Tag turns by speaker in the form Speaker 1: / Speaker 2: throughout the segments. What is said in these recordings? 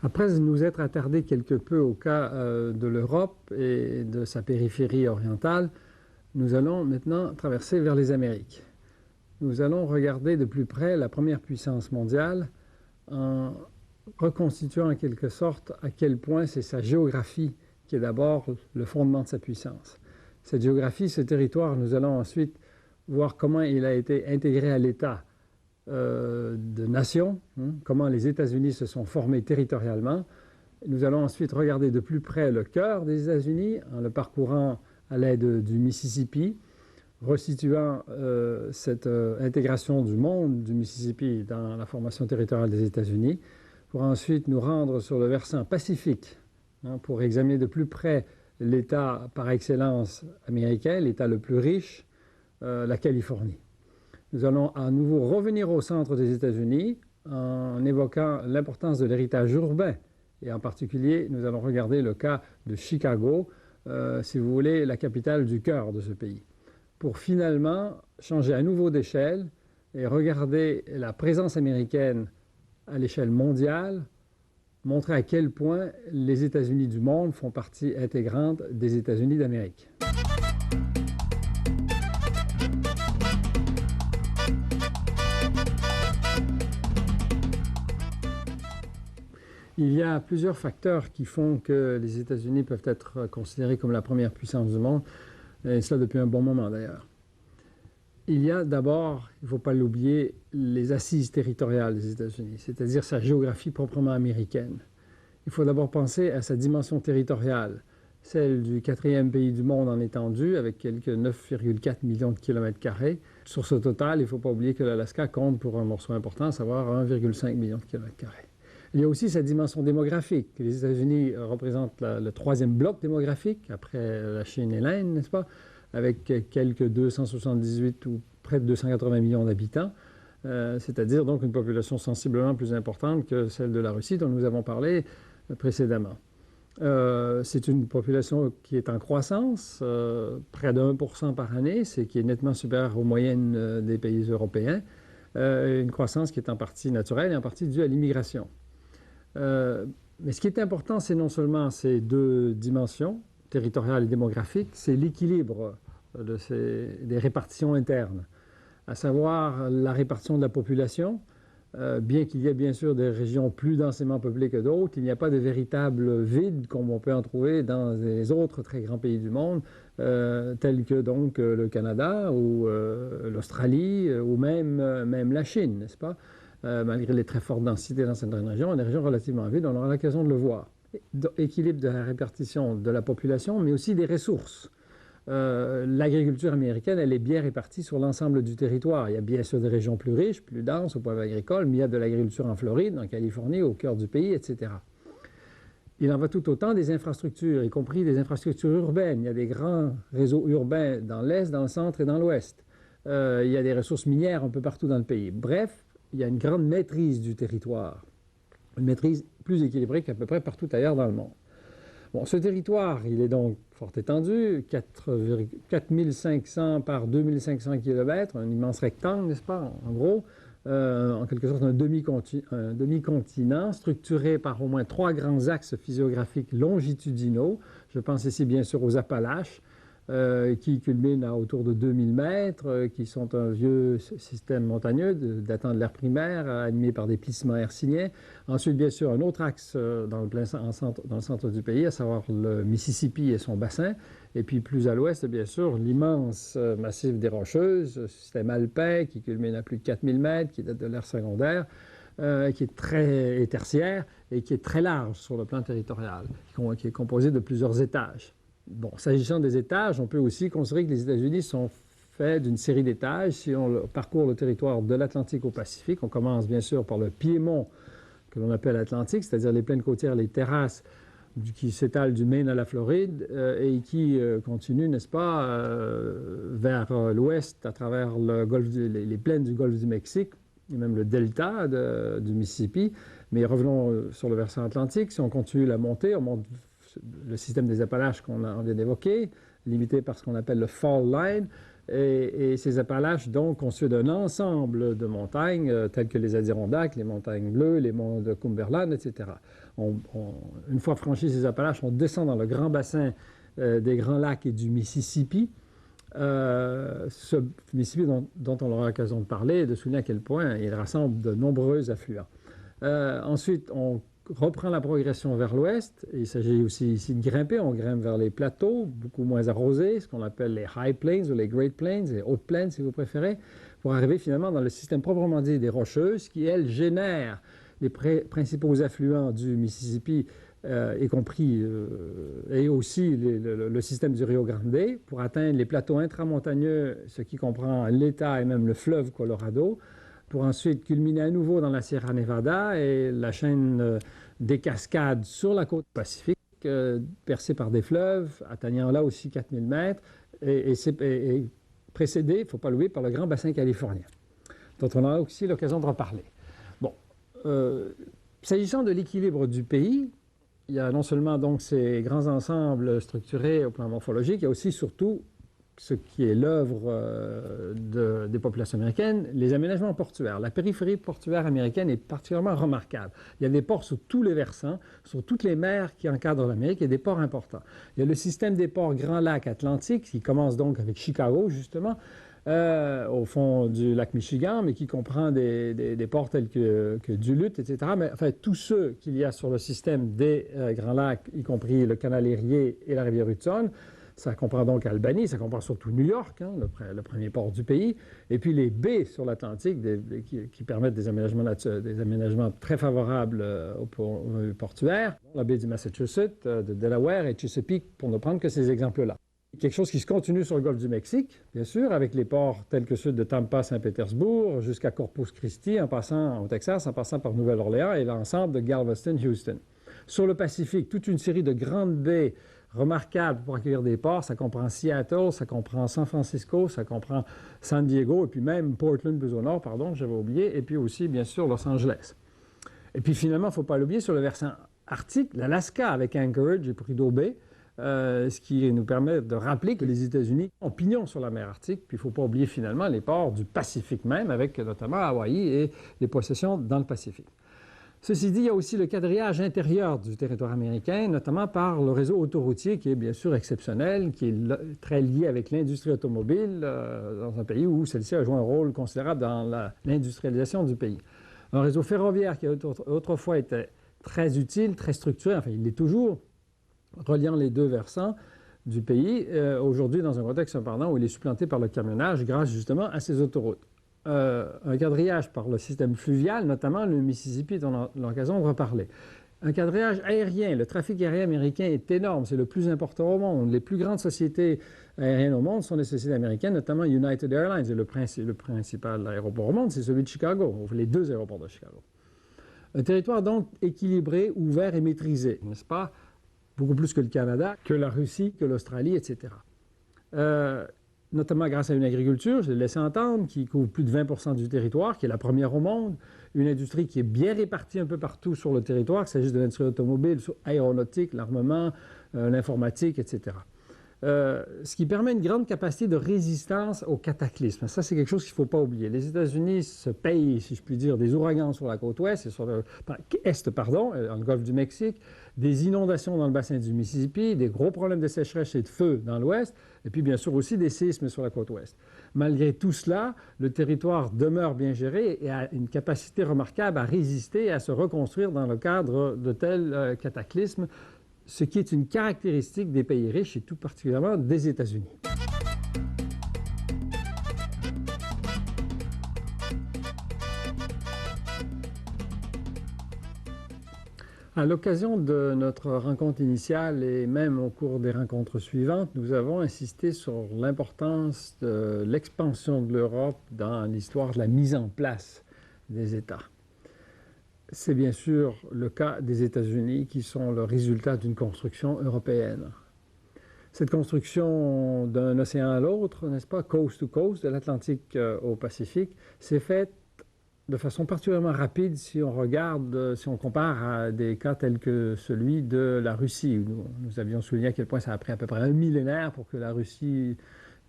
Speaker 1: Après nous être attardés quelque peu au cas de l'Europe et de sa périphérie orientale, nous allons maintenant traverser vers les Amériques. Nous allons regarder de plus près la première puissance mondiale en reconstituant en quelque sorte à quel point c'est sa géographie qui est d'abord le fondement de sa puissance. Cette géographie, ce territoire, nous allons ensuite voir comment il a été intégré à l'État de nation, comment les États-Unis se sont formés territorialement. Nous allons ensuite regarder de plus près le cœur des États-Unis en le parcourant à l'aide du Mississippi, resituant cette intégration du monde du Mississippi dans la formation territoriale des États-Unis, pour ensuite nous rendre sur le versant pacifique pour examiner de plus près l'État par excellence américain, l'État le plus riche, la Californie. Nous allons à nouveau revenir au centre des États-Unis en évoquant l'importance de l'héritage urbain. Et en particulier, nous allons regarder le cas de Chicago, si vous voulez, la capitale du cœur de ce pays, pour finalement changer à nouveau d'échelle et regarder la présence américaine à l'échelle mondiale, montrer à quel point les États-Unis du monde font partie intégrante des États-Unis d'Amérique. Il y a plusieurs facteurs qui font que les États-Unis peuvent être considérés comme la première puissance du monde, et cela depuis un bon moment d'ailleurs. Il y a d'abord, il ne faut pas l'oublier, les assises territoriales des États-Unis, c'est-à-dire sa géographie proprement américaine. Il faut d'abord penser à sa dimension territoriale, celle du quatrième pays du monde en étendue, avec quelques 9,4 millions de kilomètres carrés. Sur ce total, il ne faut pas oublier que l'Alaska compte pour un morceau important, à savoir 1,5 million de kilomètres carrés. Il y a aussi sa dimension démographique. Les États-Unis représentent le troisième bloc démographique, après la Chine et l'Inde, n'est-ce pas, avec quelques 278 ou près de 280 millions d'habitants, c'est-à-dire donc une population sensiblement plus importante que celle de la Russie dont nous avons parlé précédemment. C'est une population qui est en croissance, près de 1% par année, ce qui est nettement supérieur aux moyennes des pays européens, une croissance qui est en partie naturelle et en partie due à l'immigration. Mais ce qui est important, c'est non seulement ces deux dimensions, territoriale et démographique, c'est l'équilibre des répartitions internes, à savoir la répartition de la population. Bien qu'il y ait bien sûr des régions plus densément peuplées que d'autres, il n'y a pas de véritable vide comme on peut en trouver dans les autres très grands pays du monde, tels que donc le Canada ou l'Australie ou même la Chine, n'est-ce pas? Malgré les très fortes densités dans certaines régions, des régions relativement vides, on aura l'occasion de le voir. Équilibre de la répartition de la population, mais aussi des ressources. L'agriculture américaine, elle est bien répartie sur l'ensemble du territoire. Il y a bien sûr des régions plus riches, plus denses au point de vue agricole, mais il y a de l'agriculture en Floride, en Californie, au cœur du pays, etc. Il en va tout autant des infrastructures, y compris des infrastructures urbaines. Il y a des grands réseaux urbains dans l'Est, dans le centre et dans l'Ouest. Il y a des ressources minières un peu partout dans le pays. Bref, il y a une grande maîtrise du territoire, une maîtrise plus équilibrée qu'à peu près partout ailleurs dans le monde. Bon, ce territoire, il est donc fort étendu, 4500 par 2500 km, un immense rectangle, n'est-ce pas, en gros, en quelque sorte un demi-continent structuré par au moins 3 grands axes physiographiques longitudinaux. Je pense ici bien sûr aux Appalaches, qui culminent à autour de 2000 mètres, qui sont un vieux système montagneux datant de l'ère primaire, animé par des plissements hercyniens. Ensuite, bien sûr, un autre axe dans le centre du pays, à savoir le Mississippi et son bassin. Et puis plus à l'ouest, bien sûr, l'immense massif des Rocheuses, système alpin qui culmine à plus de 4000 mètres, qui date de l'ère secondaire, qui est très tertiaire et qui est très large sur le plan territorial, qui est composé de plusieurs étages. Bon, s'agissant des étages, on peut aussi considérer que les États-Unis sont faits d'une série d'étages. Si on parcourt le territoire de l'Atlantique au Pacifique, on commence bien sûr par le piémont que l'on appelle Atlantique, c'est-à-dire les plaines côtières, les terrasses qui s'étalent du Maine à la Floride et qui continuent, n'est-ce pas, vers l'ouest à travers les plaines du golfe du Mexique et même le delta du Mississippi. Mais revenons sur le versant atlantique. Si on continue la montée, on monte le système des Appalaches qu'on vient d'évoquer, limité par ce qu'on appelle le Fall Line, Et ces Appalaches, donc, constituent d'un ensemble de montagnes, telles que les Adirondacks, les montagnes bleues, les monts de Cumberland, etc. Une fois franchis ces Appalaches, on descend dans le grand bassin des Grands Lacs et du Mississippi. Ce Mississippi dont on aura l'occasion de parler et de souligner à quel point il rassemble de nombreux affluents. Ensuite, on reprend la progression vers l'ouest. Il s'agit aussi ici de grimper. On grimpe vers les plateaux, beaucoup moins arrosés, ce qu'on appelle les High Plains ou les Great Plains, les Hautes Plaines si vous préférez, pour arriver finalement dans le système proprement dit des Rocheuses, qui, elles, génèrent les principaux affluents du Mississippi, y compris et aussi le système du Rio Grande, pour atteindre les plateaux intramontagneux, ce qui comprend l'État et même le fleuve Colorado, pour ensuite culminer à nouveau dans la Sierra Nevada et la chaîne des cascades sur la côte pacifique, percée par des fleuves, atteignant là aussi 4000 mètres, et précédé, il ne faut pas l'oublier, par le grand bassin californien, dont on a aussi l'occasion de reparler. Bon, s'agissant de l'équilibre du pays, il y a non seulement donc ces grands ensembles structurés au plan morphologique, il y a aussi surtout ce qui est l'œuvre des populations américaines, les aménagements portuaires. La périphérie portuaire américaine est particulièrement remarquable. Il y a des ports sur tous les versants, sur toutes les mers qui encadrent l'Amérique, et des ports importants. Il y a le système des ports Grand Lac Atlantique, qui commence donc avec Chicago, justement, au fond du lac Michigan, mais qui comprend des ports tels que Duluth, etc. Mais enfin, tous ceux qu'il y a sur le système des Grands Lacs, y compris le canal Erie et la rivière Hudson. Ça comprend donc Albany, ça comprend surtout New York, hein, le premier port du pays, et puis les baies sur l'Atlantique qui permettent des aménagements très favorables aux portuaires, la baie du Massachusetts, de Delaware et Chesapeake, pour ne prendre que ces exemples-là. Quelque chose qui se continue sur le golfe du Mexique, bien sûr, avec les ports tels que ceux de Tampa, Saint-Pétersbourg, jusqu'à Corpus Christi, en passant au Texas, en passant par Nouvelle-Orléans et l'ensemble de Galveston, Houston. Sur le Pacifique, toute une série de grandes baies remarquable pour accueillir des ports. Ça comprend Seattle, ça comprend San Francisco, ça comprend San Diego, et puis même Portland, plus au nord, pardon, j'avais oublié, et puis aussi, bien sûr, Los Angeles. Et puis finalement, il ne faut pas l'oublier, sur le versant arctique, l'Alaska avec Anchorage et Prudhoe Bay, ce qui nous permet de rappeler que les États-Unis ont pignon sur la mer Arctique, puis il ne faut pas oublier finalement les ports du Pacifique même, avec notamment Hawaï et les possessions dans le Pacifique. Ceci dit, il y a aussi le quadrillage intérieur du territoire américain, notamment par le réseau autoroutier qui est bien sûr exceptionnel, qui est très lié avec l'industrie automobile dans un pays où celle-ci a joué un rôle considérable dans l'industrialisation du pays. Un réseau ferroviaire qui autrefois était très utile, très structuré, enfin il l'est toujours, reliant les deux versants du pays, aujourd'hui dans un contexte cependant où il est supplanté par le camionnage grâce justement à ces autoroutes. Un quadrillage par le système fluvial, notamment le Mississippi, dont on a l'occasion de reparler. Un quadrillage aérien, le trafic aérien américain est énorme, c'est le plus important au monde. Les plus grandes sociétés aériennes au monde sont des sociétés américaines, notamment United Airlines. Et le principal aéroport au monde, c'est celui de Chicago, les deux aéroports de Chicago. Un territoire donc équilibré, ouvert et maîtrisé, n'est-ce pas? Beaucoup plus que le Canada, que la Russie, que l'Australie, etc. Notamment grâce à une agriculture, je l'ai laissé entendre, qui couvre plus de 20% du territoire, qui est la première au monde, une industrie qui est bien répartie un peu partout sur le territoire, qu'il s'agisse de l'industrie automobile, aéronautique, l'armement, l'informatique, etc. Ce qui permet une grande capacité de résistance aux cataclysmes. Ça, c'est quelque chose qu'il ne faut pas oublier. Les États-Unis se payent, si je puis dire, des ouragans sur la côte ouest, et sur le est, dans le golfe du Mexique, des inondations dans le bassin du Mississippi, des gros problèmes de sécheresse et de feu dans l'ouest, et puis bien sûr aussi des séismes sur la côte ouest. Malgré tout cela, le territoire demeure bien géré et a une capacité remarquable à résister et à se reconstruire dans le cadre de tels cataclysmes, ce qui est une caractéristique des pays riches et tout particulièrement des États-Unis. À l'occasion de notre rencontre initiale et même au cours des rencontres suivantes, nous avons insisté sur l'importance de l'expansion de l'Europe dans l'histoire de la mise en place des États. C'est bien sûr le cas des États-Unis qui sont le résultat d'une construction européenne. Cette construction d'un océan à l'autre, n'est-ce pas, coast to coast, de l'Atlantique au Pacifique, s'est faite de façon particulièrement rapide si on regarde, si on compare à des cas tels que celui de la Russie, où nous avions souligné à quel point ça a pris à peu près un millénaire pour que la Russie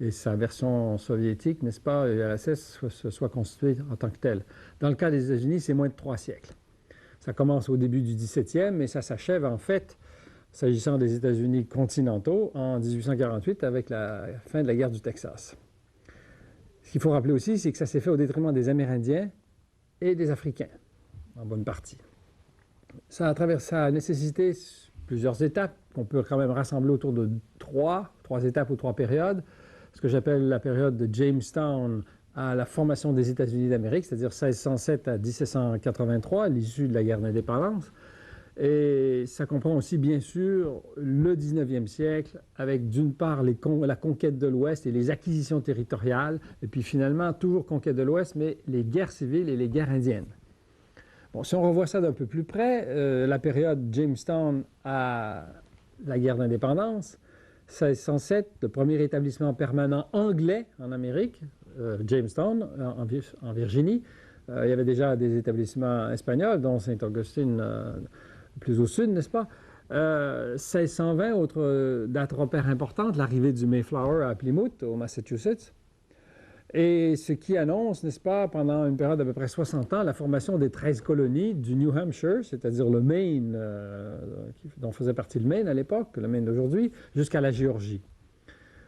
Speaker 1: et sa version soviétique, n'est-ce pas, URSS, soit constituée en tant que telle. Dans le cas des États-Unis, c'est moins de 3 siècles. Ça commence au début du 17e et ça s'achève en fait, s'agissant des États-Unis continentaux, en 1848 avec la fin de la guerre du Texas. Ce qu'il faut rappeler aussi, c'est que ça s'est fait au détriment des Amérindiens et des Africains, en bonne partie. Ça a nécessité plusieurs étapes qu'on peut quand même rassembler autour de trois étapes ou 3 périodes. Ce que j'appelle la période de Jamestown à la formation des États-Unis d'Amérique, c'est-à-dire 1607 à 1783, l'issue de la guerre d'indépendance. Et ça comprend aussi, bien sûr, le 19e siècle, avec d'une part la conquête de l'Ouest et les acquisitions territoriales, et puis finalement, toujours conquête de l'Ouest, mais les guerres civiles et les guerres indiennes. Bon, si on revoit ça d'un peu plus près, la période Jamestown à la guerre d'indépendance, 1607, le premier établissement permanent anglais en Amérique, Jamestown, en Virginie. Il y avait déjà des établissements espagnols, dont Saint-Augustine, plus au sud, n'est-ce pas? 1620, autre date repère importante, l'arrivée du Mayflower à Plymouth, au Massachusetts. Et ce qui annonce, n'est-ce pas, pendant une période d'à peu près 60 ans, la formation des 13 colonies du New Hampshire, c'est-à-dire le Maine, dont faisait partie le Maine à l'époque, le Maine d'aujourd'hui, jusqu'à la Géorgie.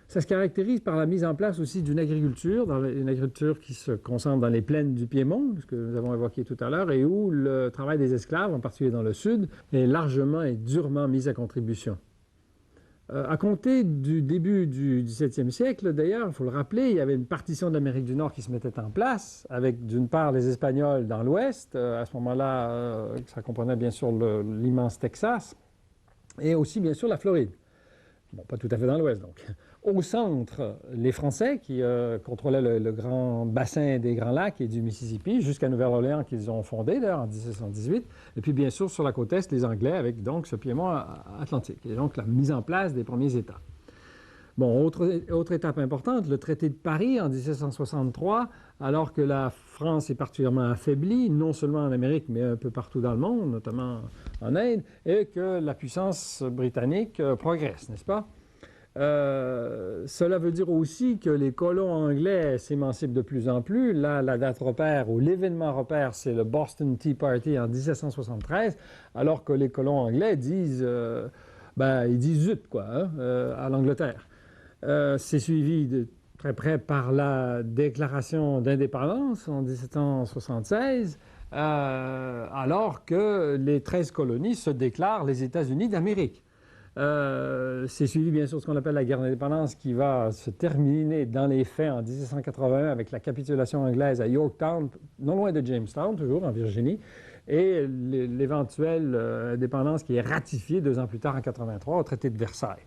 Speaker 1: Ça se caractérise par la mise en place aussi d'une agriculture, une agriculture qui se concentre dans les plaines du Piémont, ce que nous avons évoqué tout à l'heure, et où le travail des esclaves, en particulier dans le sud, est largement et durement mis à contribution. À compter du début du XVIIe siècle, d'ailleurs, il faut le rappeler, il y avait une partition de l'Amérique du Nord qui se mettait en place, avec d'une part les Espagnols dans l'Ouest, à ce moment-là, ça comprenait bien sûr l'immense Texas, et aussi bien sûr la Floride. Bon, pas tout à fait dans l'Ouest, donc. Au centre, les Français qui contrôlaient le grand bassin des Grands Lacs et du Mississippi, jusqu'à Nouvelle-Orléans qu'ils ont fondé, d'ailleurs, en 1718. Et puis, bien sûr, sur la côte Est, les Anglais, avec donc ce piémont atlantique. Et donc, la mise en place des premiers États. Bon, autre étape importante, le traité de Paris en 1763, alors que la France est particulièrement affaiblie, non seulement en Amérique, mais un peu partout dans le monde, notamment en Inde, et que la puissance britannique progresse, n'est-ce pas? Cela veut dire aussi que les colons anglais s'émancipent de plus en plus. Là, la date repère ou l'événement repère, c'est le Boston Tea Party en 1773, alors que les colons anglais disent, ils disent zut, quoi, à l'Angleterre. C'est suivi de très près par la déclaration d'indépendance en 1776, alors que les 13 colonies se déclarent les États-Unis d'Amérique. C'est suivi bien sûr de ce qu'on appelle la guerre d'indépendance qui va se terminer dans les faits en 1781 avec la capitulation anglaise à Yorktown, non loin de Jamestown, toujours en Virginie, et l'éventuelle indépendance qui est ratifiée 2 ans plus tard en 1983 au traité de Versailles.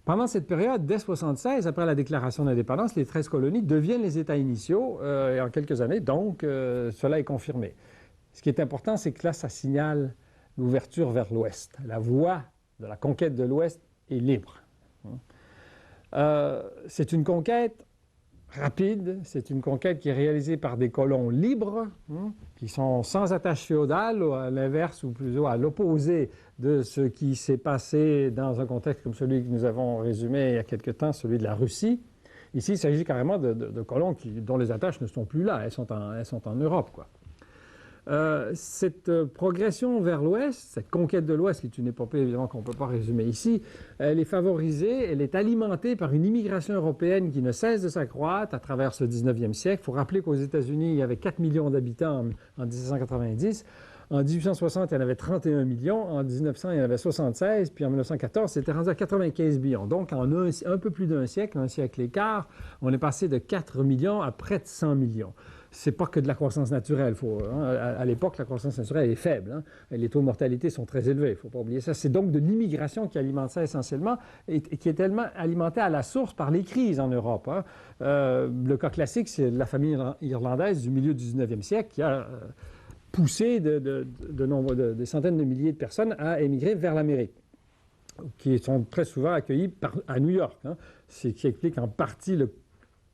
Speaker 1: Pendant cette période, dès 1976, après la déclaration d'indépendance, les 13 colonies deviennent les États initiaux et en quelques années, donc cela est confirmé. Ce qui est important, c'est que là, ça signale l'ouverture vers l'Ouest. La voie de la conquête de l'Ouest est libre. C'est une conquête rapide, c'est une conquête qui est réalisée par des colons libres, qui sont sans attache féodale, ou à l'inverse ou plutôt à l'opposé de ce qui s'est passé dans un contexte comme celui que nous avons résumé il y a quelque temps, celui de la Russie. Ici, il s'agit carrément de colons dont les attaches ne sont plus là, elles sont en Europe, quoi. Cette progression vers l'Ouest, cette conquête de l'Ouest, qui est une épopée évidemment qu'on ne peut pas résumer ici, elle est favorisée, elle est alimentée par une immigration européenne qui ne cesse de s'accroître à travers ce 19e siècle. Il faut rappeler qu'aux États-Unis, il y avait 4 millions d'habitants en 1790. En 1860, il y en avait 31 millions. En 1900, il y en avait 76. Puis en 1914, c'était rendu à 95 millions. Donc, en un peu plus d'un siècle, un siècle et quart, on est passé de 4 millions à près de 100 millions. C'est pas que de la croissance naturelle. À l'époque, la croissance naturelle est faible. Les taux de mortalité sont très élevés. Il ne faut pas oublier ça. C'est donc de l'immigration qui alimente ça essentiellement et qui est tellement alimentée à la source par les crises en Europe. Le cas classique, c'est la famille irlandaise du milieu du 19e siècle qui a poussé des centaines de milliers de personnes à émigrer vers l'Amérique, qui sont très souvent accueillis à New York. Ce qui explique en partie le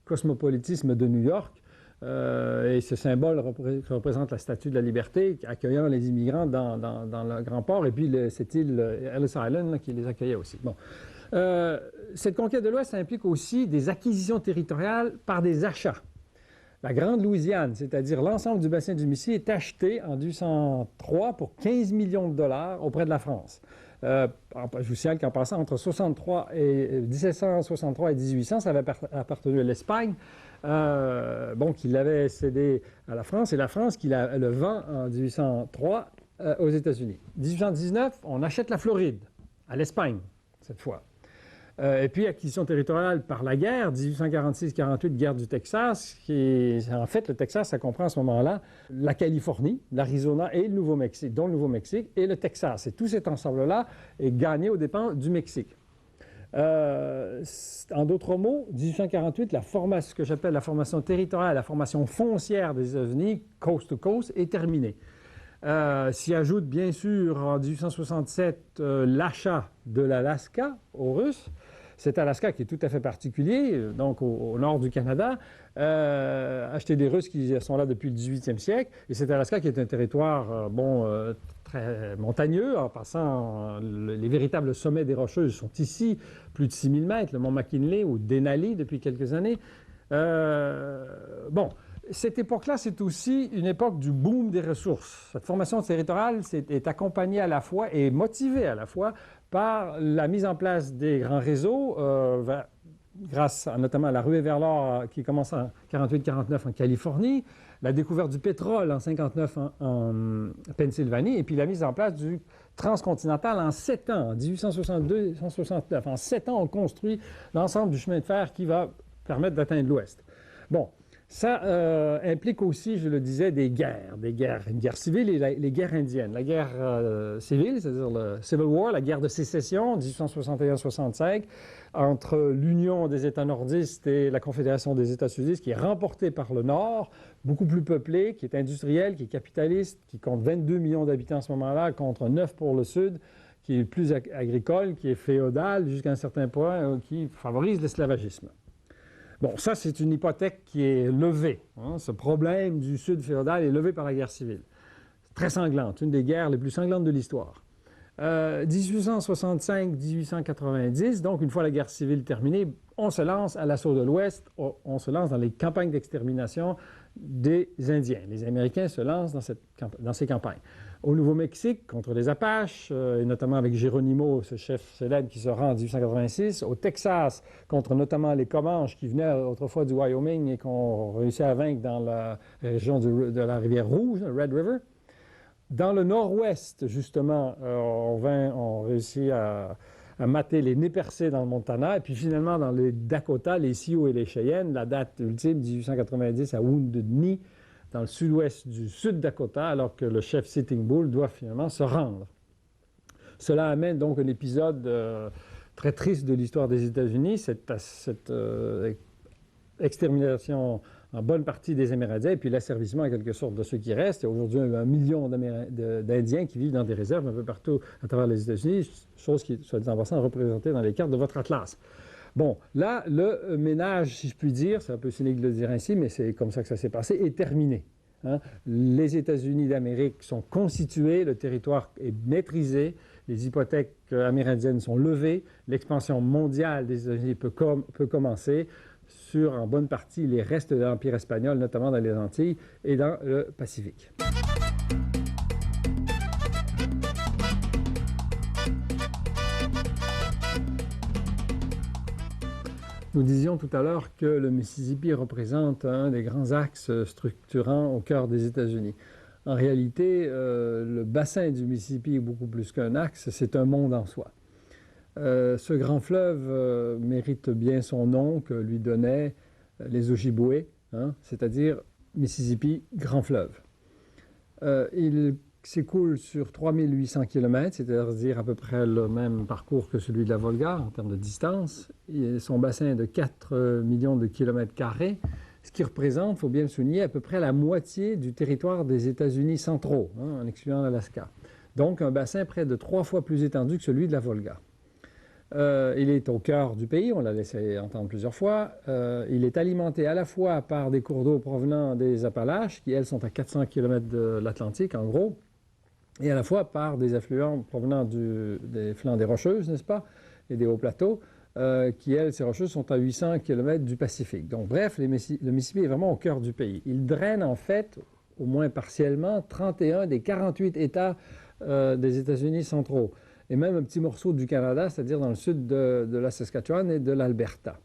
Speaker 1: cosmopolitisme de New York. Et ce symbole représente la Statue de la Liberté, accueillant les immigrants dans le Grand Port, et puis cette île, Ellis Island, qui les accueillait aussi. Bon. Cette conquête de l'Ouest implique aussi des acquisitions territoriales par des achats. La Grande Louisiane, c'est-à-dire l'ensemble du bassin du Mississippi, est acheté en 1803 pour 15 millions de dollars auprès de la France. Je vous signale qu'en passant entre 1763 et 1800, ça avait appartenu à l'Espagne, qui l'avait cédé à la France, et la France qui le vend en 1803 aux États-Unis. 1819, on achète la Floride, à l'Espagne, cette fois. Et puis, acquisition territoriale par la guerre, 1846-48, guerre du Texas, en fait, le Texas, ça comprend à ce moment-là la Californie, l'Arizona et le Nouveau-Mexique, dont le Nouveau-Mexique et le Texas. Et tout cet ensemble-là est gagné aux dépens du Mexique. En d'autres mots, 1848, ce que j'appelle la formation territoriale, la formation foncière des États-Unis, coast to coast, est terminée. S'y ajoute bien sûr en 1867 l'achat de l'Alaska aux Russes. Cet Alaska qui est tout à fait particulier, donc au nord du Canada, acheté des Russes qui sont là depuis le 18e siècle. Et cet Alaska qui est un territoire très montagneux, en passant, les véritables sommets des Rocheuses sont ici, plus de 6000 mètres, le mont McKinley ou Denali depuis quelques années. Cette époque-là, c'est aussi une époque du boom des ressources. Cette formation territoriale est accompagnée à la fois et motivée à la fois par la mise en place des grands réseaux, grâce notamment à la ruée vers l'or qui commence en 48-49 en Californie, la découverte du pétrole en 59 en Pennsylvanie, et puis la mise en place du transcontinental en 7 ans, en 1862-1869. En 7 ans, on construit l'ensemble du chemin de fer qui va permettre d'atteindre l'Ouest. Bon. Ça implique aussi, je le disais, une guerre civile et les guerres indiennes. La guerre civile, c'est-à-dire le Civil War, la guerre de sécession, 1861-65, entre l'Union des États nordistes et la Confédération des États sudistes, qui est remportée par le Nord, beaucoup plus peuplée, qui est industrielle, qui est capitaliste, qui compte 22 millions d'habitants à ce moment-là, contre 9 pour le Sud, qui est plus agricole, qui est féodal jusqu'à un certain point, qui favorise l'esclavagisme. Bon, ça, c'est une hypothèque qui est levée. Ce problème du Sud féodal est levé par la guerre civile. Très sanglante, une des guerres les plus sanglantes de l'histoire. 1865-1890, donc une fois la guerre civile terminée, on se lance à l'assaut de l'Ouest, on se lance dans les campagnes d'extermination des Indiens. Les Américains se lancent dans ces campagnes. Au Nouveau-Mexique, contre les Apaches, et notamment avec Geronimo, ce chef célèbre qui se rend en 1886. Au Texas, contre notamment les Comanches qui venaient autrefois du Wyoming et qu'on réussit à vaincre dans la région de la rivière Rouge, Red River. Dans le nord-ouest, justement, on réussit à mater les Nez-Percés dans le Montana, et puis finalement dans les Dakota, les Sioux et les Cheyennes, la date ultime, 1890 à Wounded Knee, dans le sud-ouest du Sud-Dakota, alors que le chef Sitting Bull doit finalement se rendre. Cela amène donc un épisode très triste de l'histoire des États-Unis, cette extermination en bonne partie des Amérindiens, et puis l'asservissement en quelque sorte de ceux qui restent. Il y a aujourd'hui 1 million d'Indiens qui vivent dans des réserves un peu partout à travers les États-Unis, chose qui, soit dit en passant, est représentée dans les cartes de votre atlas. Bon, là, le ménage, si je puis dire, c'est un peu cynique de le dire ainsi, mais c'est comme ça que ça s'est passé, est terminé. Les États-Unis d'Amérique sont constitués, le territoire est maîtrisé, les hypothèques amérindiennes sont levées, l'expansion mondiale des États-Unis peut commencer sur, en bonne partie, les restes de l'Empire espagnol, notamment dans les Antilles et dans le Pacifique. Nous disions tout à l'heure que le Mississippi représente un des grands axes structurants au cœur des États-Unis. En réalité, le bassin du Mississippi est beaucoup plus qu'un axe, c'est un monde en soi. Ce grand fleuve mérite bien son nom que lui donnaient les Ojibwés, c'est-à-dire Mississippi, grand fleuve. Il s'écoule sur 3800 km, c'est-à-dire à peu près le même parcours que celui de la Volga en termes de distance. Son bassin est de 4 millions de kilomètres carrés, ce qui représente, il faut bien le souligner, à peu près la moitié du territoire des États-Unis centraux, en excluant l'Alaska. Donc un bassin près de 3 fois plus étendu que celui de la Volga. Il est au cœur du pays, on l'a laissé entendre plusieurs fois. Il est alimenté à la fois par des cours d'eau provenant des Appalaches, qui elles sont à 400 km de l'Atlantique en gros, et à la fois par des affluents provenant des flancs des Rocheuses, n'est-ce pas, et des hauts plateaux, qui, elles, ces rocheuses, sont à 800 km du Pacifique. Donc, bref, le Mississippi est vraiment au cœur du pays. Il draine, en fait, au moins partiellement, 31 des 48 États des États-Unis centraux, et même un petit morceau du Canada, c'est-à-dire dans le sud de la Saskatchewan et de l'Alberta.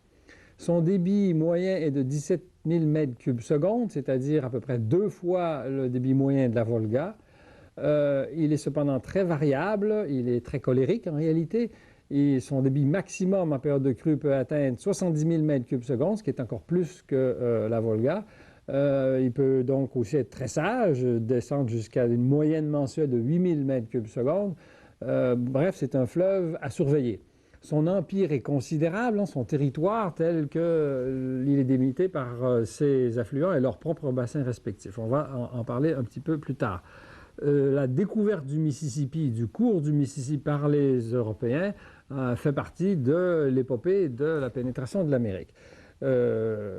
Speaker 1: Son débit moyen est de 17 000 m3 c'est-à-dire à peu près 2 fois le débit moyen de la Volga. Il est cependant très variable, il est très colérique en réalité, et son débit maximum en période de crue peut atteindre 70 000 m3, ce qui est encore plus que la Volga. Il peut donc aussi être très sage, descendre jusqu'à une moyenne mensuelle de 8 000 m3. Bref, c'est un fleuve à surveiller. Son empire est considérable, son territoire tel qu'il est délimité par ses affluents et leurs propres bassins respectifs. On va en parler un petit peu plus tard. La découverte du Mississippi, du cours du Mississippi par les Européens, fait partie de l'épopée de la pénétration de l'Amérique.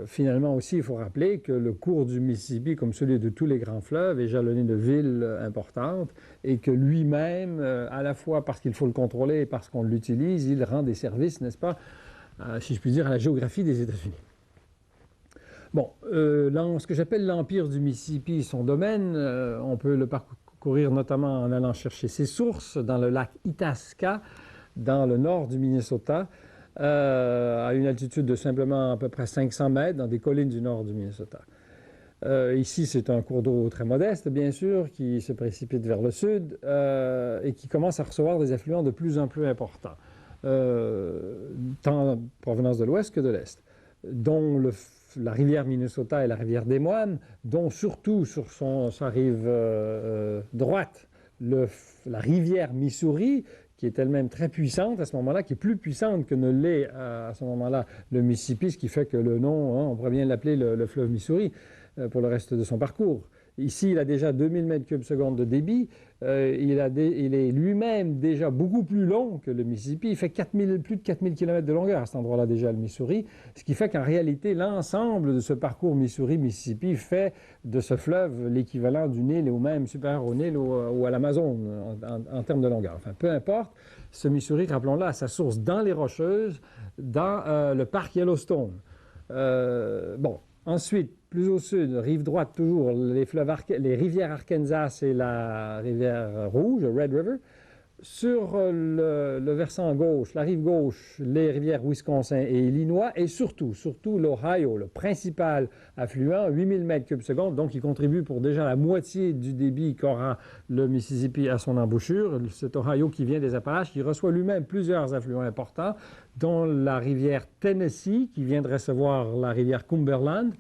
Speaker 1: Finalement aussi, il faut rappeler que le cours du Mississippi, comme celui de tous les grands fleuves, est jalonné de villes importantes et que lui-même, à la fois parce qu'il faut le contrôler et parce qu'on l'utilise, il rend des services, n'est-ce pas, si je puis dire, à la géographie des États-Unis. Bon, ce que j'appelle l'empire du Mississippi, son domaine, on peut le parcourir notamment en allant chercher ses sources dans le lac Itasca, dans le nord du Minnesota, à une altitude de simplement à peu près 500 mètres dans des collines du nord du Minnesota. Ici, c'est un cours d'eau très modeste, bien sûr, qui se précipite vers le sud et qui commence à recevoir des affluents de plus en plus importants, tant en provenance de l'ouest que de l'est, dont la rivière Minnesota et la rivière des Moines, dont surtout sur sa rive droite, la rivière Missouri, qui est elle-même très puissante à ce moment-là, qui est plus puissante que ne l'est à ce moment-là le Mississippi, ce qui fait que le nom, on pourrait bien l'appeler le fleuve Missouri pour le reste de son parcours. Ici, il a déjà 2000 m3 de débit. Il est lui-même déjà beaucoup plus long que le Mississippi. Il fait plus de 4000 km de longueur à cet endroit-là déjà, le Missouri. Ce qui fait qu'en réalité, l'ensemble de ce parcours Missouri-Mississippi fait de ce fleuve l'équivalent du Nil ou même supérieur au Nil ou à l'Amazon en termes de longueur. Enfin, peu importe, ce Missouri, rappelons-le, a sa source dans les Rocheuses, dans le parc Yellowstone. Ensuite, plus au sud, rive droite toujours, les rivières Arkansas et la rivière Rouge, Red River. Sur le versant gauche, la rive gauche, les rivières Wisconsin et Illinois, et surtout l'Ohio, le principal affluent, 8000 m3, donc il contribue pour déjà la moitié du débit qu'aura le Mississippi à son embouchure. Cet Ohio qui vient des Appalaches, qui reçoit lui-même plusieurs affluents importants, dont la rivière Tennessee, qui vient de recevoir la rivière Cumberland.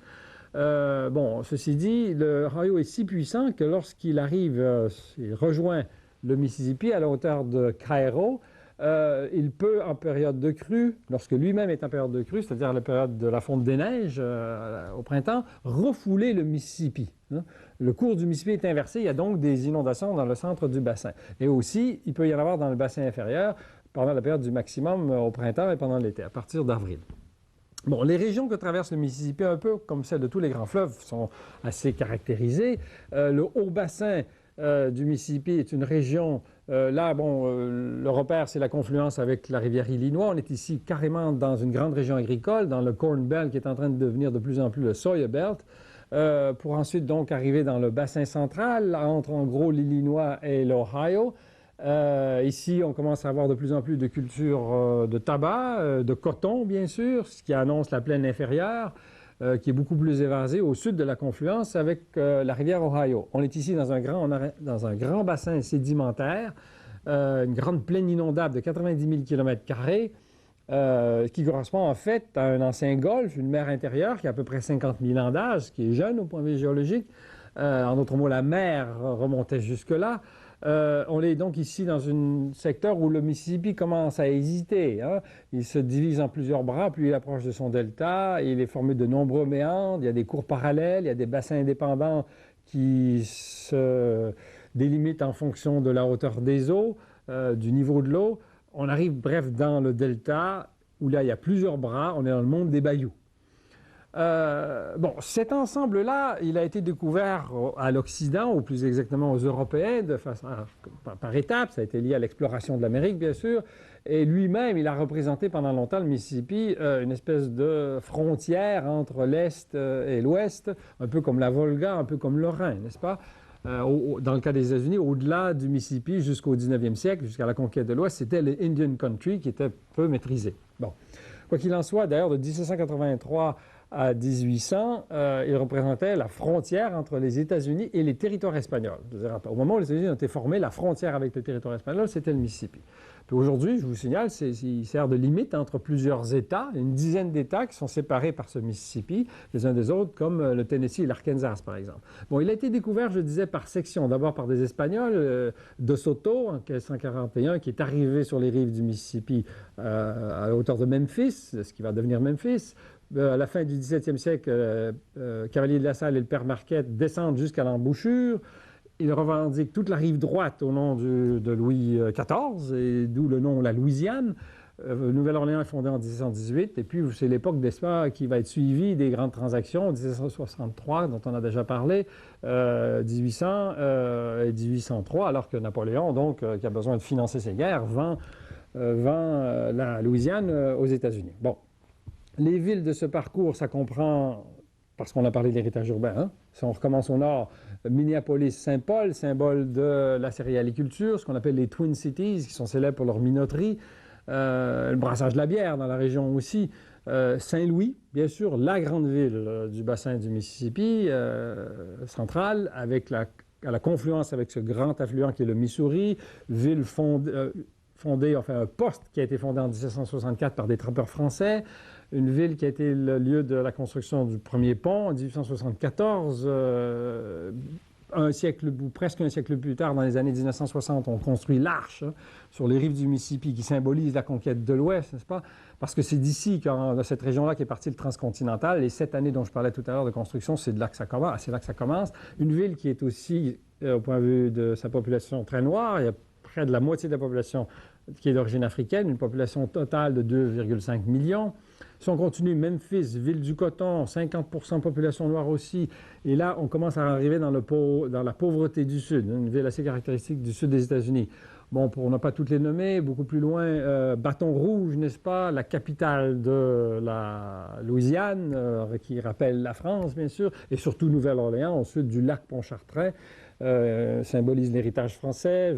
Speaker 1: Ceci dit, le Ohio est si puissant que lorsqu'il arrive, il rejoint le Mississippi à la hauteur de Cairo, il peut, en période de crue, lorsque lui-même est en période de crue, c'est-à-dire la période de la fonte des neiges au printemps, refouler le Mississippi. Le cours du Mississippi est inversé, il y a donc des inondations dans le centre du bassin. Et aussi, il peut y en avoir dans le bassin inférieur pendant la période du maximum au printemps et pendant l'été, à partir d'avril. Bon, les régions que traverse le Mississippi, un peu comme celles de tous les grands fleuves, sont assez caractérisées. Le haut bassin du Mississippi est une région, le repère, c'est la confluence avec la rivière Illinois. On est ici carrément dans une grande région agricole, dans le Corn Belt qui est en train de devenir de plus en plus le Soya Belt, pour ensuite donc arriver dans le bassin central, entre en gros l'Illinois et l'Ohio. Ici, on commence à avoir de plus en plus de cultures de tabac, de coton, bien sûr, ce qui annonce la plaine inférieure, qui est beaucoup plus évasée au sud de la confluence avec la rivière Ohio. On est ici dans un grand bassin sédimentaire, une grande plaine inondable de 90 000 km², qui correspond en fait à un ancien golfe, une mer intérieure qui a à peu près 50 000 ans d'âge, ce qui est jeune au point de vue géologique. En d'autres mots, la mer remontait jusque-là. On est donc ici dans un secteur où le Mississippi commence à hésiter. Il se divise en plusieurs bras, plus il approche de son delta. Il est formé de nombreux méandres, il y a des cours parallèles, il y a des bassins indépendants qui se délimitent en fonction de la hauteur des eaux, du niveau de l'eau. On arrive, bref, dans le delta, où là, il y a plusieurs bras. On est dans le monde des bayous. Bon, cet ensemble-là, il a été découvert à l'Occident, ou plus exactement aux Européens, par étapes. Ça a été lié à l'exploration de l'Amérique, bien sûr. Et lui-même, il a représenté pendant longtemps le Mississippi, une espèce de frontière entre l'Est et l'Ouest, un peu comme la Volga, un peu comme le Rhin, n'est-ce pas? Dans le cas des États-Unis, au-delà du Mississippi jusqu'au 19e siècle, jusqu'à la conquête de l'Ouest, c'était le Indian Country qui était peu maîtrisé. Bon. Quoi qu'il en soit, d'ailleurs, de 1783 à 1800, il représentait la frontière entre les États-Unis et les territoires espagnols. Au moment où les États-Unis ont été formés, la frontière avec le territoire espagnol, c'était le Mississippi. Puis aujourd'hui, je vous signale, il sert de limite entre plusieurs États, une dizaine d'États qui sont séparés par ce Mississippi, les uns des autres, comme le Tennessee et l'Arkansas, par exemple. Bon, il a été découvert, je disais, par section, d'abord par des Espagnols, de Soto, en 1541, qui est arrivé sur les rives du Mississippi à la hauteur de Memphis, ce qui va devenir Memphis. À la fin du 17e siècle, Cavalier de la Salle et le père Marquette descendent jusqu'à l'embouchure. Ils revendiquent toute la rive droite au nom de Louis XIV, et d'où le nom la Louisiane. Nouvelle-Orléans est fondée en 1718, et puis c'est l'époque d'espoir qui va être suivie des grandes transactions, 1763, dont on a déjà parlé, 1800 et 1803, alors que Napoléon, donc, qui a besoin de financer ses guerres, vend la Louisiane aux États-Unis. Bon. Les villes de ce parcours, ça comprend, parce qu'on a parlé de l'héritage urbain, hein? Si on recommence au nord, Minneapolis-Saint-Paul, symbole de la céréaliculture, ce qu'on appelle les Twin Cities, qui sont célèbres pour leur minoterie, le brassage de la bière dans la région aussi, Saint-Louis, bien sûr, la grande ville du bassin du Mississippi central, avec à la confluence avec ce grand affluent qui est le Missouri, ville fondée, enfin un poste qui a été fondé en 1764 par des trappeurs français, une ville qui a été le lieu de la construction du premier pont en 1874. Un siècle ou presque un siècle plus tard, dans les années 1960, on construit l'Arche sur les rives du Mississippi qui symbolise la conquête de l'Ouest, n'est-ce pas? Parce que c'est d'ici, de cette région-là, qu'est parti le transcontinental. Les 7 années dont je parlais tout à l'heure de construction, c'est là que ça commence. C'est là que ça commence. Une ville qui est aussi, au point de vue de sa population, très noire. Il y a près de la moitié de la population qui est d'origine africaine, une population totale de 2,5 millions. Si on continue, Memphis, ville du coton, 50% de population noire aussi. Et là, on commence à arriver dans la pauvreté du Sud, une ville assez caractéristique du Sud des États-Unis. Bon, pour ne pas toutes les nommer, beaucoup plus loin, Bâton Rouge, n'est-ce pas, la capitale de la Louisiane, qui rappelle la France, bien sûr, et surtout Nouvelle-Orléans, au sud du lac Pontchartrain, symbolise l'héritage français,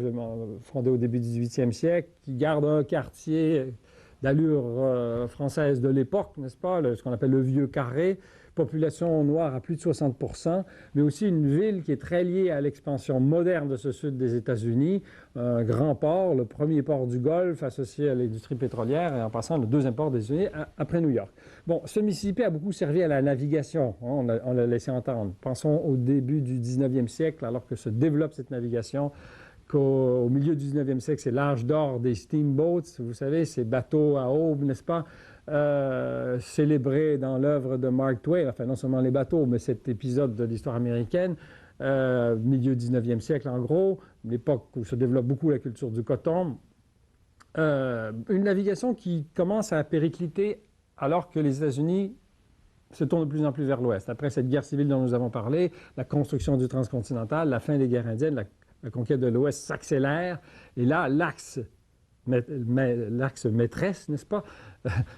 Speaker 1: fondé au début du 18e siècle, qui garde un quartier d'allure française de l'époque, n'est-ce pas, ce qu'on appelle le Vieux Carré, population noire à plus de 60%, mais aussi une ville qui est très liée à l'expansion moderne de ce sud des États-Unis, un grand port, le premier port du Golfe associé à l'industrie pétrolière, et en passant le deuxième port des États-Unis après New York. Bon, ce Mississippi a beaucoup servi à la navigation, hein, on l'a laissé entendre. Pensons au début du 19e siècle, alors que se développe cette navigation, qu'au milieu du 19e siècle, c'est l'âge d'or des steamboats, vous savez, ces bateaux à aubes, n'est-ce pas, célébrés dans l'œuvre de Mark Twain, enfin non seulement les bateaux, mais cet épisode de l'histoire américaine, milieu 19e siècle en gros, l'époque où se développe beaucoup la culture du coton, une navigation qui commence à péricliter alors que les États-Unis se tournent de plus en plus vers l'ouest. Après cette guerre civile dont nous avons parlé, la construction du transcontinental, la fin des guerres indiennes, la conquête de l'Ouest s'accélère, et là, l'axe maîtresse, n'est-ce pas,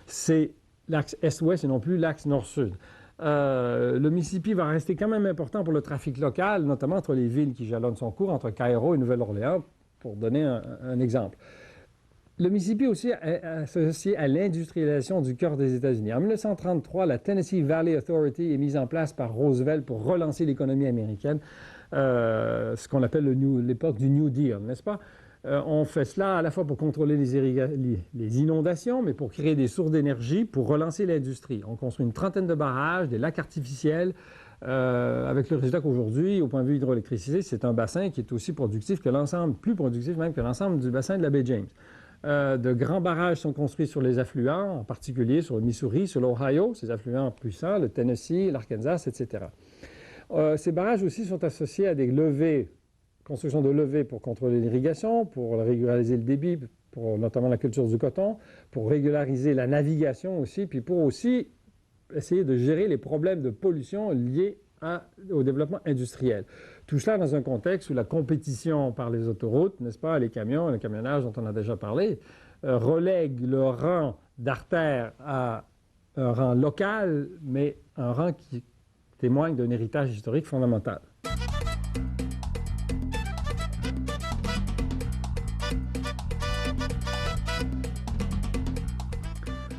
Speaker 1: c'est l'axe est-ouest et non plus l'axe nord-sud. Le Mississippi va rester quand même important pour le trafic local, notamment entre les villes qui jalonnent son cours, entre Cairo et Nouvelle-Orléans, pour donner un exemple. Le Mississippi aussi est associé à l'industrialisation du cœur des États-Unis. En 1933, la Tennessee Valley Authority est mise en place par Roosevelt pour relancer l'économie américaine, ce qu'on appelle l'époque du New Deal, n'est-ce pas? On fait cela à la fois pour contrôler les inondations, mais pour créer des sources d'énergie, pour relancer l'industrie. On construit une trentaine de barrages, des lacs artificiels, avec le résultat qu'aujourd'hui, au point de vue hydroélectricité, c'est un bassin qui est aussi productif que l'ensemble, plus productif même que l'ensemble du bassin de la baie James. De grands barrages sont construits sur les affluents, en particulier sur le Missouri, sur l'Ohio, ces affluents puissants, le Tennessee, l'Arkansas, etc. Ces barrages aussi sont associés à des levées, construction de levées pour contrôler l'irrigation, pour régulariser le débit, pour notamment la culture du coton, pour régulariser la navigation aussi, puis pour aussi essayer de gérer les problèmes de pollution liés au développement industriel. Tout cela dans un contexte où la compétition par les autoroutes, n'est-ce pas, les camions, le camionnage dont on a déjà parlé, relègue le rang d'artère à un rang local, mais un rang qui témoigne d'un héritage historique fondamental.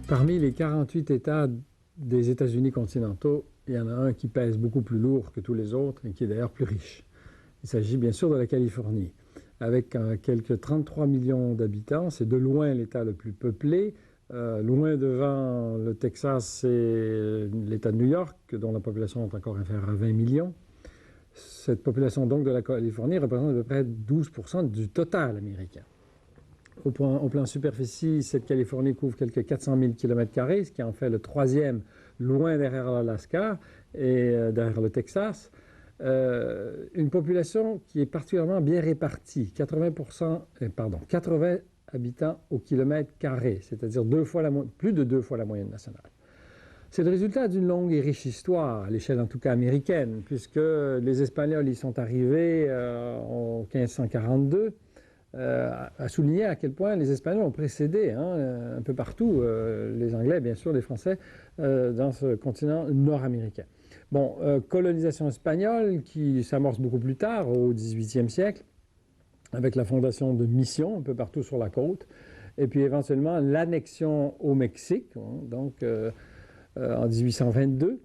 Speaker 1: Parmi les 48 États des États-Unis continentaux, il y en a un qui pèse beaucoup plus lourd que tous les autres et qui est d'ailleurs plus riche. Il s'agit bien sûr de la Californie. Avec quelques 33 millions d'habitants, c'est de loin l'État le plus peuplé. Loin devant le Texas, c'est l'État de New York, dont la population est encore inférieure à 20 millions. Cette population donc de la Californie représente à peu près 12% du total américain. Au plan superficie, cette Californie couvre quelques 400 000 km², ce qui en fait le troisième, loin derrière l'Alaska et derrière le Texas. Une population qui est particulièrement bien répartie, 80 habitants au kilomètre carré, c'est-à-dire plus de 2 fois la moyenne nationale. C'est le résultat d'une longue et riche histoire, à l'échelle en tout cas américaine, puisque les Espagnols y sont arrivés en 1542, à souligner à quel point les Espagnols ont précédé un peu partout, les Anglais, bien sûr, les Français, dans ce continent nord-américain. Bon, colonisation espagnole qui s'amorce beaucoup plus tard, au XVIIIe siècle, avec la fondation de missions un peu partout sur la côte, et puis éventuellement l'annexion au Mexique, donc en 1822,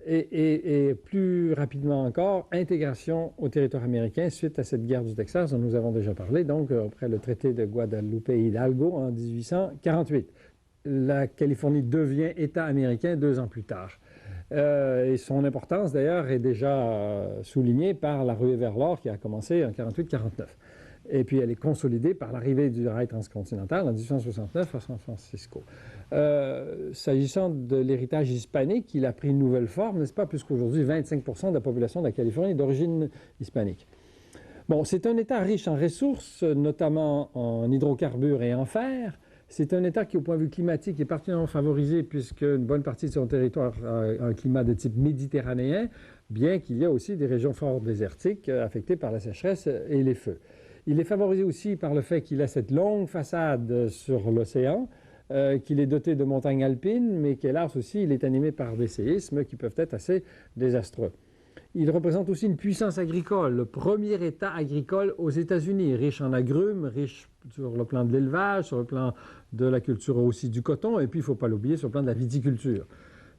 Speaker 1: et plus rapidement encore, intégration au territoire américain suite à cette guerre du Texas dont nous avons déjà parlé, donc après le traité de Guadalupe Hidalgo en 1848. La Californie devient État américain 2 ans plus tard. Et son importance, d'ailleurs, est déjà soulignée par la ruée vers l'or qui a commencé en 48-49. Et puis elle est consolidée par l'arrivée du rail transcontinental en 1869 à San Francisco. S'agissant de l'héritage hispanique, il a pris une nouvelle forme, n'est-ce pas, puisqu'aujourd'hui 25% de la population de la Californie est d'origine hispanique. Bon, c'est un État riche en ressources, notamment en hydrocarbures et en fer. C'est un État qui, au point de vue climatique, est particulièrement favorisé puisqu'une bonne partie de son territoire a un climat de type méditerranéen, bien qu'il y ait aussi des régions fort désertiques affectées par la sécheresse et les feux. Il est favorisé aussi par le fait qu'il a cette longue façade sur l'océan, qu'il est doté de montagnes alpines, mais qu'hélas aussi, il est animé par des séismes qui peuvent être assez désastreux. Il représente aussi une puissance agricole, le premier État agricole aux États-Unis, riche en agrumes, riche sur le plan de l'élevage, sur le plan de la culture aussi du coton, et puis il ne faut pas l'oublier sur le plan de la viticulture.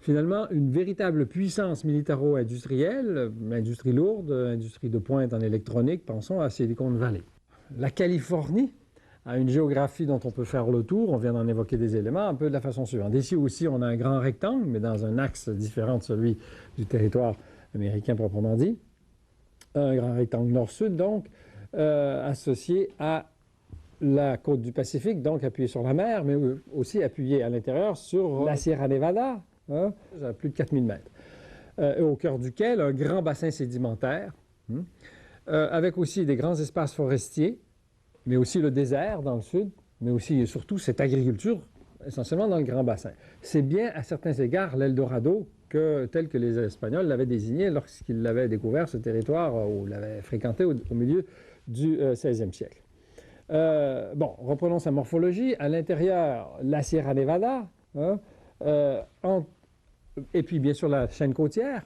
Speaker 1: Finalement, une véritable puissance militaro-industrielle, industrie lourde, industrie de pointe en électronique, pensons à Silicon Valley. La Californie a une géographie dont on peut faire le tour, on vient d'en évoquer des éléments, un peu de la façon suivante. Ici aussi, on a un grand rectangle, mais dans un axe différent de celui du territoire américain proprement dit. Un grand rectangle nord-sud, donc, associé à la côte du Pacifique, donc appuyé sur la mer, mais aussi appuyé à l'intérieur sur la Sierra Nevada, à plus de 4000 mètres. Au cœur duquel, un grand bassin sédimentaire, avec aussi des grands espaces forestiers, mais aussi le désert dans le sud, mais aussi et surtout cette agriculture essentiellement dans le grand bassin. C'est bien, à certains égards, l'Eldorado tel que les Espagnols l'avaient désigné lorsqu'ils l'avaient découvert, ce territoire, ou l'avaient fréquenté au milieu du XVIe siècle. Bon, reprenons sa morphologie. À l'intérieur, la Sierra Nevada, et puis bien sûr la chaîne côtière.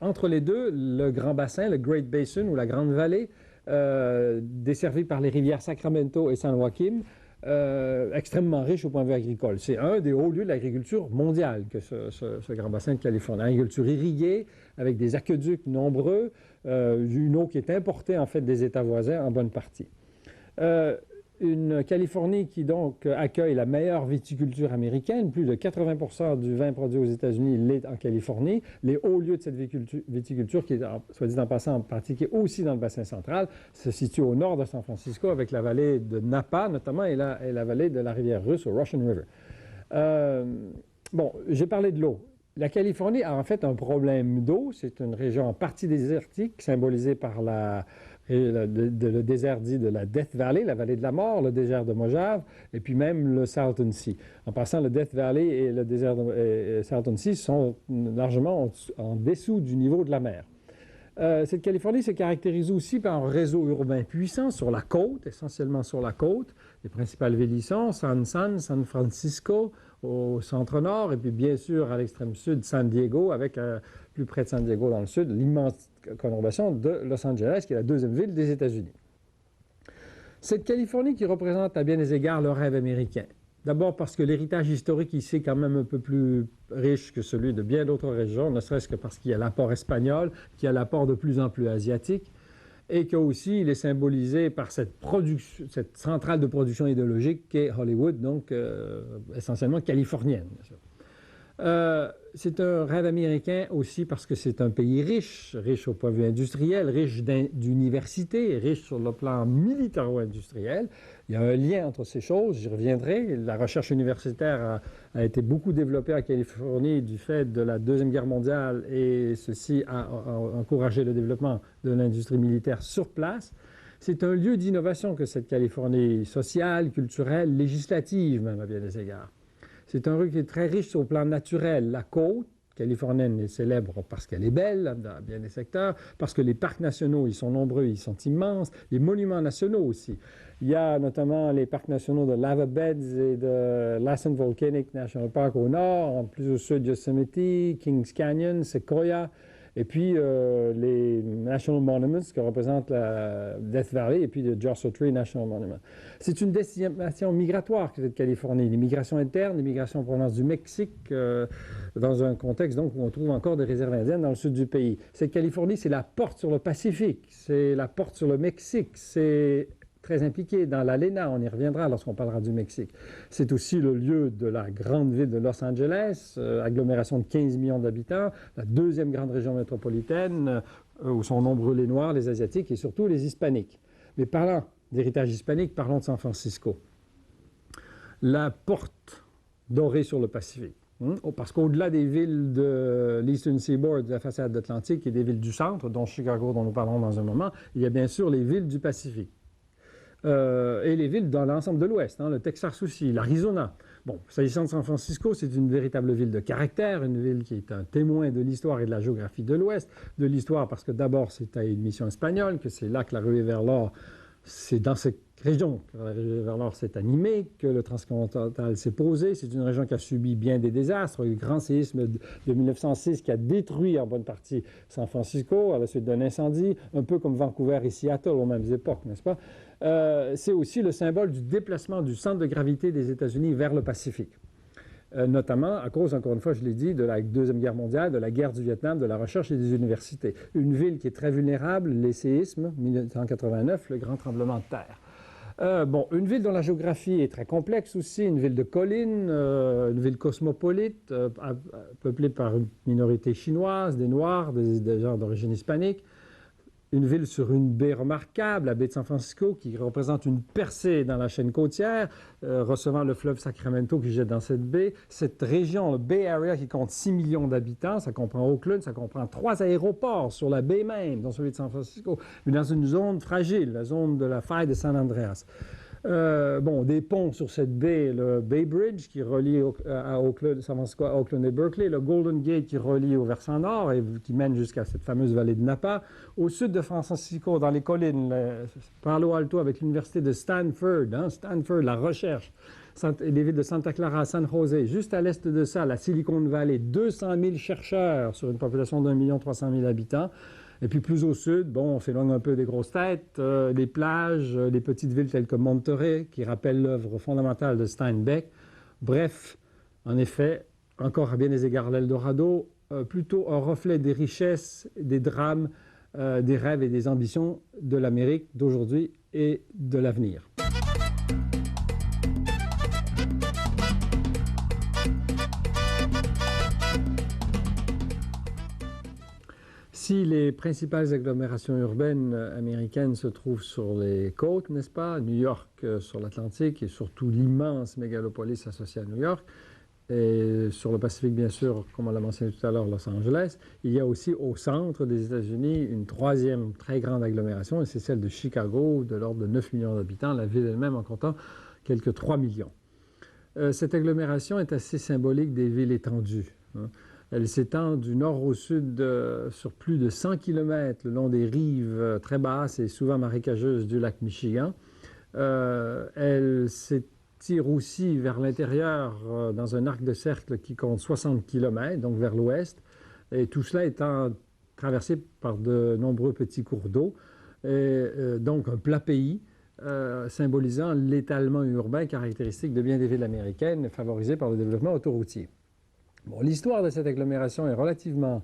Speaker 1: Entre les deux, le grand bassin, le Great Basin ou la Grande Vallée, desservi par les rivières Sacramento et San Joaquin, extrêmement riche au point de vue agricole. C'est un des hauts lieux de l'agriculture mondiale que ce grand bassin de Californie. Agriculture irriguée, avec des aqueducs nombreux, une eau qui est importée en fait des États voisins en bonne partie. Une Californie qui donc accueille la meilleure viticulture américaine. Plus de 80% du vin produit aux États-Unis l'est en Californie. Les hauts lieux de cette viticulture, qui est, soit dit en passant, pratiquée aussi dans le bassin central, se situe au nord de San Francisco avec la vallée de Napa notamment et la vallée de la rivière russe, au Russian River. Bon, j'ai parlé de l'eau. La Californie a en fait un problème d'eau. C'est une région en partie désertique, symbolisée par la et le désert dit de la Death Valley, la vallée de la mort, le désert de Mojave, et puis même le Salton Sea. En passant, le Death Valley et le désert de Salton Sea sont largement en dessous du niveau de la mer. Cette Californie se caractérise aussi par un réseau urbain puissant sur la côte, essentiellement sur la côte. Les principales villes y sont San Francisco au centre-nord, et puis bien sûr à l'extrême sud, San Diego, avec plus près de San Diego dans le sud, l'immense conurbation de Los Angeles, qui est la deuxième ville des États-Unis. Cette Californie qui représente à bien des égards le rêve américain. D'abord parce que l'héritage historique ici est quand même un peu plus riche que celui de bien d'autres régions, ne serait-ce que parce qu'il y a l'apport espagnol, qu'il y a l'apport de plus en plus asiatique, et qu'aussi il est symbolisé par cette centrale de production idéologique qu'est Hollywood, donc essentiellement californienne. C'est un rêve américain aussi parce que c'est un pays riche, riche au point de vue industriel, riche d'universités, riche sur le plan militaro-industriel. Il y a un lien entre ces choses, j'y reviendrai. La recherche universitaire a été beaucoup développée en Californie du fait de la Deuxième Guerre mondiale et ceci a encouragé le développement de l'industrie militaire sur place. C'est un lieu d'innovation que cette Californie sociale, culturelle, législative même à bien des égards. C'est un lieu qui est très riche sur le plan naturel. La côte californienne est célèbre parce qu'elle est belle dans bien des secteurs, parce que les parcs nationaux, ils sont nombreux, ils sont immenses. Les monuments nationaux aussi. Il y a notamment les parcs nationaux de Lava Beds et de Lassen Volcanic National Park au nord, en plus au sud Yosemite, Kings Canyon, Sequoia, et puis les National Monuments que représente la Death Valley et puis le Joshua Tree National Monument. C'est une destination migratoire que cette Californie, l'immigration interne, l'immigration en provenance du Mexique, dans un contexte donc où on trouve encore des réserves indiennes dans le sud du pays. Cette Californie, c'est la porte sur le Pacifique, c'est la porte sur le Mexique, c'est très impliqué dans l'ALENA, on y reviendra lorsqu'on parlera du Mexique. C'est aussi le lieu de la grande ville de Los Angeles, agglomération de 15 millions d'habitants, la deuxième grande région métropolitaine, où sont nombreux les Noirs, les Asiatiques et surtout les Hispaniques. Mais parlant d'héritage hispanique, parlons de San Francisco. La porte dorée sur le Pacifique. Parce qu'au-delà des villes de l'Eastern Seaboard, de la façade atlantique et des villes du centre, dont Chicago, dont nous parlerons dans un moment, il y a bien sûr les villes du Pacifique. Et les villes dans l'ensemble de l'Ouest, le Texas aussi, l'Arizona. Bon, s'agissant de San Francisco, c'est une véritable ville de caractère, une ville qui est un témoin de l'histoire et de la géographie de l'Ouest. De l'histoire parce que d'abord, c'est à une mission espagnole, que c'est là que la ruée vers l'or, c'est dans cette région que la ruée vers l'or s'est animée, que le transcontinental s'est posé. C'est une région qui a subi bien des désastres. Il y a eu le grand séisme de 1906 qui a détruit en bonne partie San Francisco à la suite d'un incendie, un peu comme Vancouver et Seattle aux mêmes époques, n'est-ce pas? C'est aussi le symbole du déplacement du centre de gravité des États-Unis vers le Pacifique. Notamment à cause, encore une fois, je l'ai dit, de la Deuxième Guerre mondiale, de la guerre du Vietnam, de la recherche et des universités. Une ville qui est très vulnérable, les séismes, 1989, le grand tremblement de terre. Une ville dont la géographie est très complexe aussi, une ville de collines, une ville cosmopolite, peuplée par une minorité chinoise, des Noirs, des gens d'origine hispanique. Une ville sur une baie remarquable, la baie de San Francisco, qui représente une percée dans la chaîne côtière, recevant le fleuve Sacramento qui jette dans cette baie. Cette région, le Bay Area, qui compte 6 millions d'habitants, ça comprend Oakland, ça comprend 3 aéroports sur la baie même, dont celui de San Francisco, mais dans une zone fragile, la zone de la faille de San Andreas. Des ponts sur cette baie, le Bay Bridge qui relie à Oakland, San Francisco, à Oakland et Berkeley, le Golden Gate qui relie au versant nord et qui mène jusqu'à cette fameuse vallée de Napa. Au sud de San Francisco, dans les collines, Palo Alto avec l'université de Stanford, Stanford, la recherche, les villes de Santa Clara, San Jose. Juste à l'est de ça, la Silicon Valley, 200 000 chercheurs sur une population d'1 300 000 habitants. Et puis plus au sud, on s'éloigne un peu des grosses têtes, les plages, les petites villes telles que Monterey, qui rappellent l'œuvre fondamentale de Steinbeck. Bref, en effet, encore à bien des égards l'Eldorado, plutôt un reflet des richesses, des drames, des rêves et des ambitions de l'Amérique d'aujourd'hui et de l'avenir. Si les principales agglomérations urbaines américaines se trouvent sur les côtes, n'est-ce pas? New York sur l'Atlantique et surtout l'immense mégalopolis associée à New York, et sur le Pacifique, bien sûr, comme on l'a mentionné tout à l'heure, Los Angeles. Il y a aussi au centre des États-Unis une troisième très grande agglomération, et c'est celle de Chicago, de l'ordre de 9 millions d'habitants, la ville elle-même en comptant quelques 3 millions. Cette agglomération est assez symbolique des villes étendues, hein. Elle s'étend du nord au sud sur plus de 100 km le long des rives très basses et souvent marécageuses du lac Michigan. Elle s'étire aussi vers l'intérieur dans un arc de cercle qui compte 60 km, donc vers l'ouest, et tout cela étant traversé par de nombreux petits cours d'eau, donc un plat pays symbolisant l'étalement urbain caractéristique de bien des villes américaines favorisées par le développement autoroutier. Bon, l'histoire de cette agglomération est relativement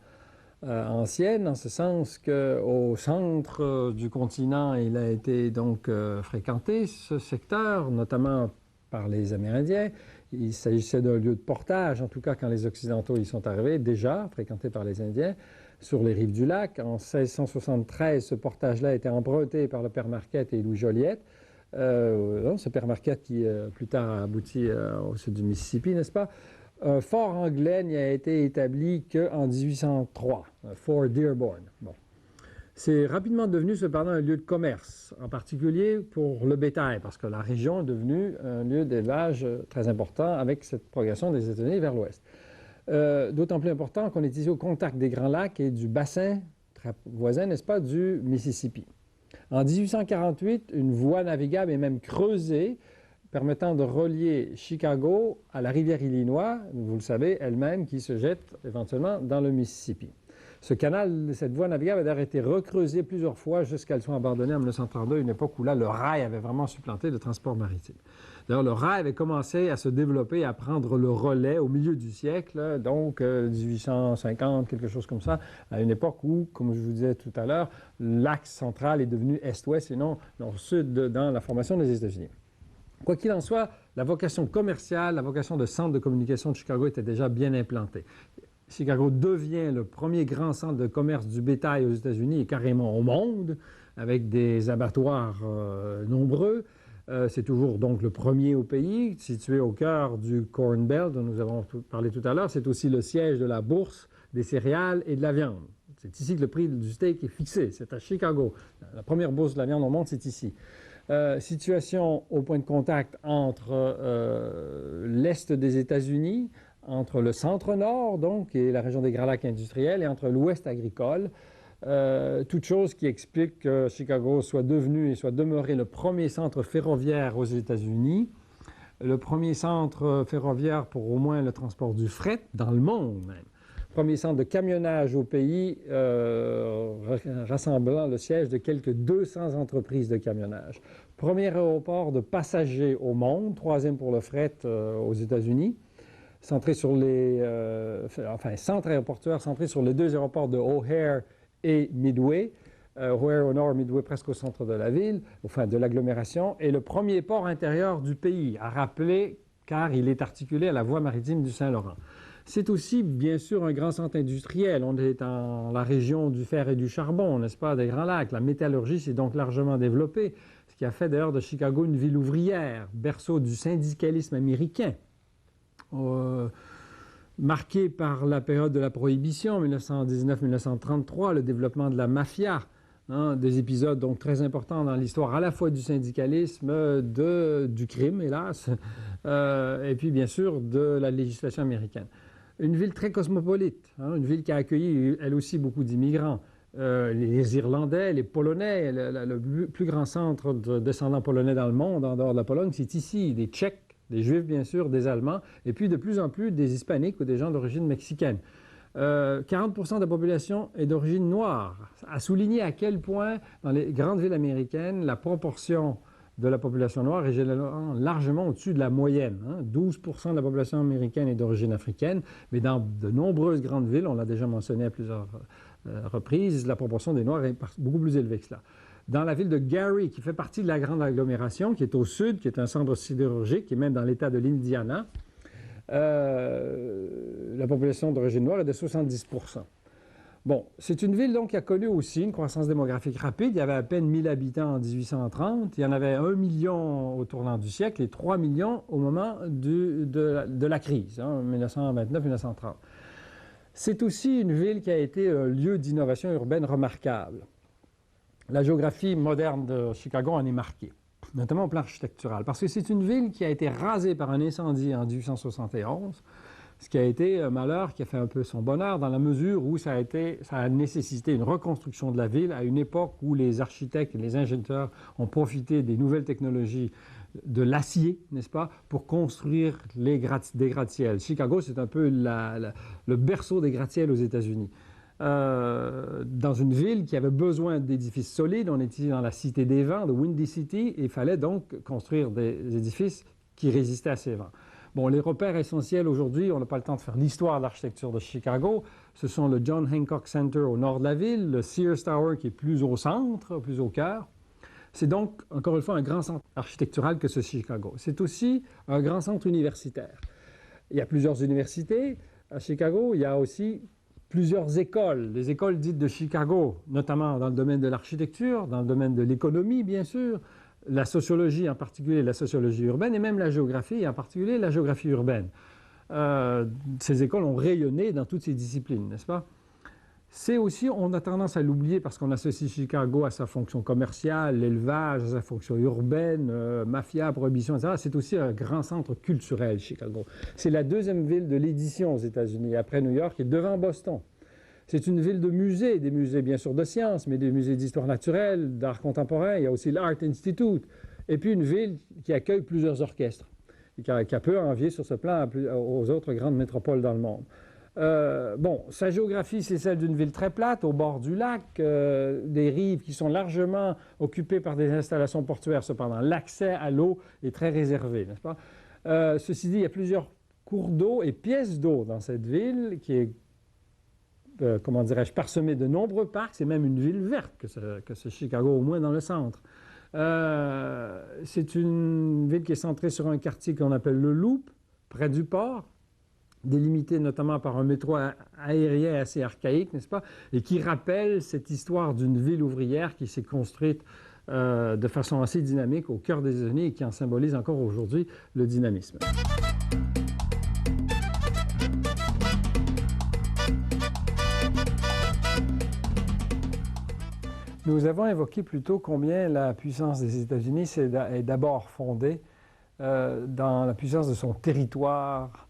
Speaker 1: ancienne, en ce sens qu'au centre du continent, il a été donc fréquenté, ce secteur, notamment par les Amérindiens. Il s'agissait d'un lieu de portage, en tout cas quand les Occidentaux y sont arrivés, déjà fréquenté par les Indiens, sur les rives du lac. En 1673, ce portage-là a été emprunté par le père Marquette et Louis Joliette. Ce père Marquette qui plus tard a abouti au sud du Mississippi, n'est-ce pas? Un fort anglais n'y a été établi qu'en 1803, Fort Dearborn. Bon. C'est rapidement devenu cependant un lieu de commerce, en particulier pour le bétail, parce que la région est devenue un lieu d'élevage très important avec cette progression des États-Unis vers l'ouest. D'autant plus important qu'on est ici au contact des Grands Lacs et du bassin très voisin, n'est-ce pas, du Mississippi. En 1848, une voie navigable est même creusée permettant de relier Chicago à la rivière Illinois, vous le savez, elle-même, qui se jette éventuellement dans le Mississippi. Ce canal, cette voie navigable a d'ailleurs été recreusée plusieurs fois jusqu'à ce qu'elle soit abandonnée en 1932, une époque où là, le rail avait vraiment supplanté le transport maritime. D'ailleurs, le rail avait commencé à se développer, à prendre le relais au milieu du siècle, donc 1850, quelque chose comme ça, à une époque où, comme je vous disais tout à l'heure, l'axe central est devenu est-ouest et non nord-sud dans la formation des États-Unis. Quoi qu'il en soit, la vocation commerciale, la vocation de centre de communication de Chicago était déjà bien implantée. Chicago devient le premier grand centre de commerce du bétail aux États-Unis et carrément au monde, avec des abattoirs nombreux. C'est toujours donc le premier au pays, situé au cœur du Corn Belt dont nous avons parlé tout à l'heure. C'est aussi le siège de la bourse des céréales et de la viande. C'est ici que le prix du steak est fixé, c'est à Chicago. La première bourse de la viande au monde, c'est ici. Situation au point de contact entre l'est des États-Unis, entre le centre-nord, donc, et la région des Grands Lacs industriels, et entre l'ouest agricole. Toute chose qui explique que Chicago soit devenu et soit demeuré le premier centre ferroviaire aux États-Unis, le premier centre ferroviaire pour au moins le transport du fret dans le monde même. Premier centre de camionnage au pays, rassemblant le siège de quelques 200 entreprises de camionnage. Premier aéroport de passagers au monde, troisième pour le fret aux États-Unis, centre aéroportuaire centré sur les deux aéroports de O'Hare et Midway. O'Hare au nord, Midway presque au centre de la ville, enfin de l'agglomération, et le premier port intérieur du pays, à rappeler car il est articulé à la voie maritime du Saint-Laurent. C'est aussi, bien sûr, un grand centre industriel. On est dans la région du fer et du charbon, n'est-ce pas, des Grands Lacs. La métallurgie s'est donc largement développée, ce qui a fait d'ailleurs de Chicago une ville ouvrière, berceau du syndicalisme américain, marqué par la période de la Prohibition, 1919-1933, le développement de la mafia, des épisodes donc très importants dans l'histoire à la fois du syndicalisme, du crime, hélas, et puis bien sûr de la législation américaine. Une ville très cosmopolite, une ville qui a accueilli elle aussi beaucoup d'immigrants. Les Irlandais, les Polonais, le plus grand centre de descendants polonais dans le monde, en dehors de la Pologne, c'est ici, des Tchèques, des Juifs bien sûr, des Allemands, et puis de plus en plus des Hispaniques ou des gens d'origine mexicaine. 40% de la population est d'origine noire, à souligner à quel point dans les grandes villes américaines, la proportion de la population noire est généralement largement au-dessus de la moyenne. 12% de la population américaine est d'origine africaine, mais dans de nombreuses grandes villes, on l'a déjà mentionné à plusieurs reprises, la proportion des Noirs est beaucoup plus élevée que cela. Dans la ville de Gary, qui fait partie de la grande agglomération, qui est au sud, qui est un centre sidérurgique, qui est même dans l'État de l'Indiana, la population d'origine noire est de 70%. Bon, c'est une ville donc qui a connu aussi une croissance démographique rapide. Il y avait à peine 1000 habitants en 1830. Il y en avait 1 million au tournant du siècle et 3 millions au moment de la crise, 1929-1930. C'est aussi une ville qui a été un lieu d'innovation urbaine remarquable. La géographie moderne de Chicago en est marquée, notamment au plan architectural, parce que c'est une ville qui a été rasée par un incendie en 1871, ce qui a été un malheur qui a fait un peu son bonheur dans la mesure où ça a nécessité une reconstruction de la ville à une époque où les architectes et les ingénieurs ont profité des nouvelles technologies de l'acier, n'est-ce pas, pour construire des gratte-ciels. Chicago, c'est un peu le berceau des gratte-ciels aux États-Unis. Dans une ville qui avait besoin d'édifices solides, on était dans la cité des vents, de Windy City, et il fallait donc construire des édifices qui résistaient à ces vents. Bon, les repères essentiels aujourd'hui, on n'a pas le temps de faire l'histoire de l'architecture de Chicago, ce sont le John Hancock Center au nord de la ville, le Sears Tower qui est plus au centre, plus au cœur. C'est donc, encore une fois, un grand centre architectural que ce Chicago. C'est aussi un grand centre universitaire. Il y a plusieurs universités à Chicago, il y a aussi plusieurs écoles, les écoles dites de Chicago, notamment dans le domaine de l'architecture, dans le domaine de l'économie, bien sûr, la sociologie, en particulier la sociologie urbaine, et même la géographie, en particulier la géographie urbaine. Ces écoles ont rayonné dans toutes ces disciplines, n'est-ce pas? C'est aussi, on a tendance à l'oublier parce qu'on associe Chicago à sa fonction commerciale, l'élevage, à sa fonction urbaine, mafia, prohibition, etc. C'est aussi un grand centre culturel, Chicago. C'est la deuxième ville de l'édition aux États-Unis, après New York et devant Boston. C'est une ville de musées, des musées bien sûr de sciences, mais des musées d'histoire naturelle, d'art contemporain. Il y a aussi l'Art Institute. Et puis une ville qui accueille plusieurs orchestres, qui a peu à envier sur ce plan aux autres grandes métropoles dans le monde. Bon, sa géographie, c'est celle d'une ville très plate, au bord du lac, des rives qui sont largement occupées par des installations portuaires. Cependant, l'accès à l'eau est très réservé, n'est-ce pas? Ceci dit, il y a plusieurs cours d'eau et pièces d'eau dans cette ville qui est comment dirais-je, parsemé de nombreux parcs. C'est même une ville verte que ce Chicago, au moins dans le centre. C'est une ville qui est centrée sur un quartier qu'on appelle le Loop, près du port, délimité notamment par un métro aérien assez archaïque, n'est-ce pas, et qui rappelle cette histoire d'une ville ouvrière qui s'est construite de façon assez dynamique au cœur des États-Unis et qui en symbolise encore aujourd'hui le dynamisme. Nous avons évoqué plus tôt combien la puissance des États-Unis est d'abord fondée dans la puissance de son territoire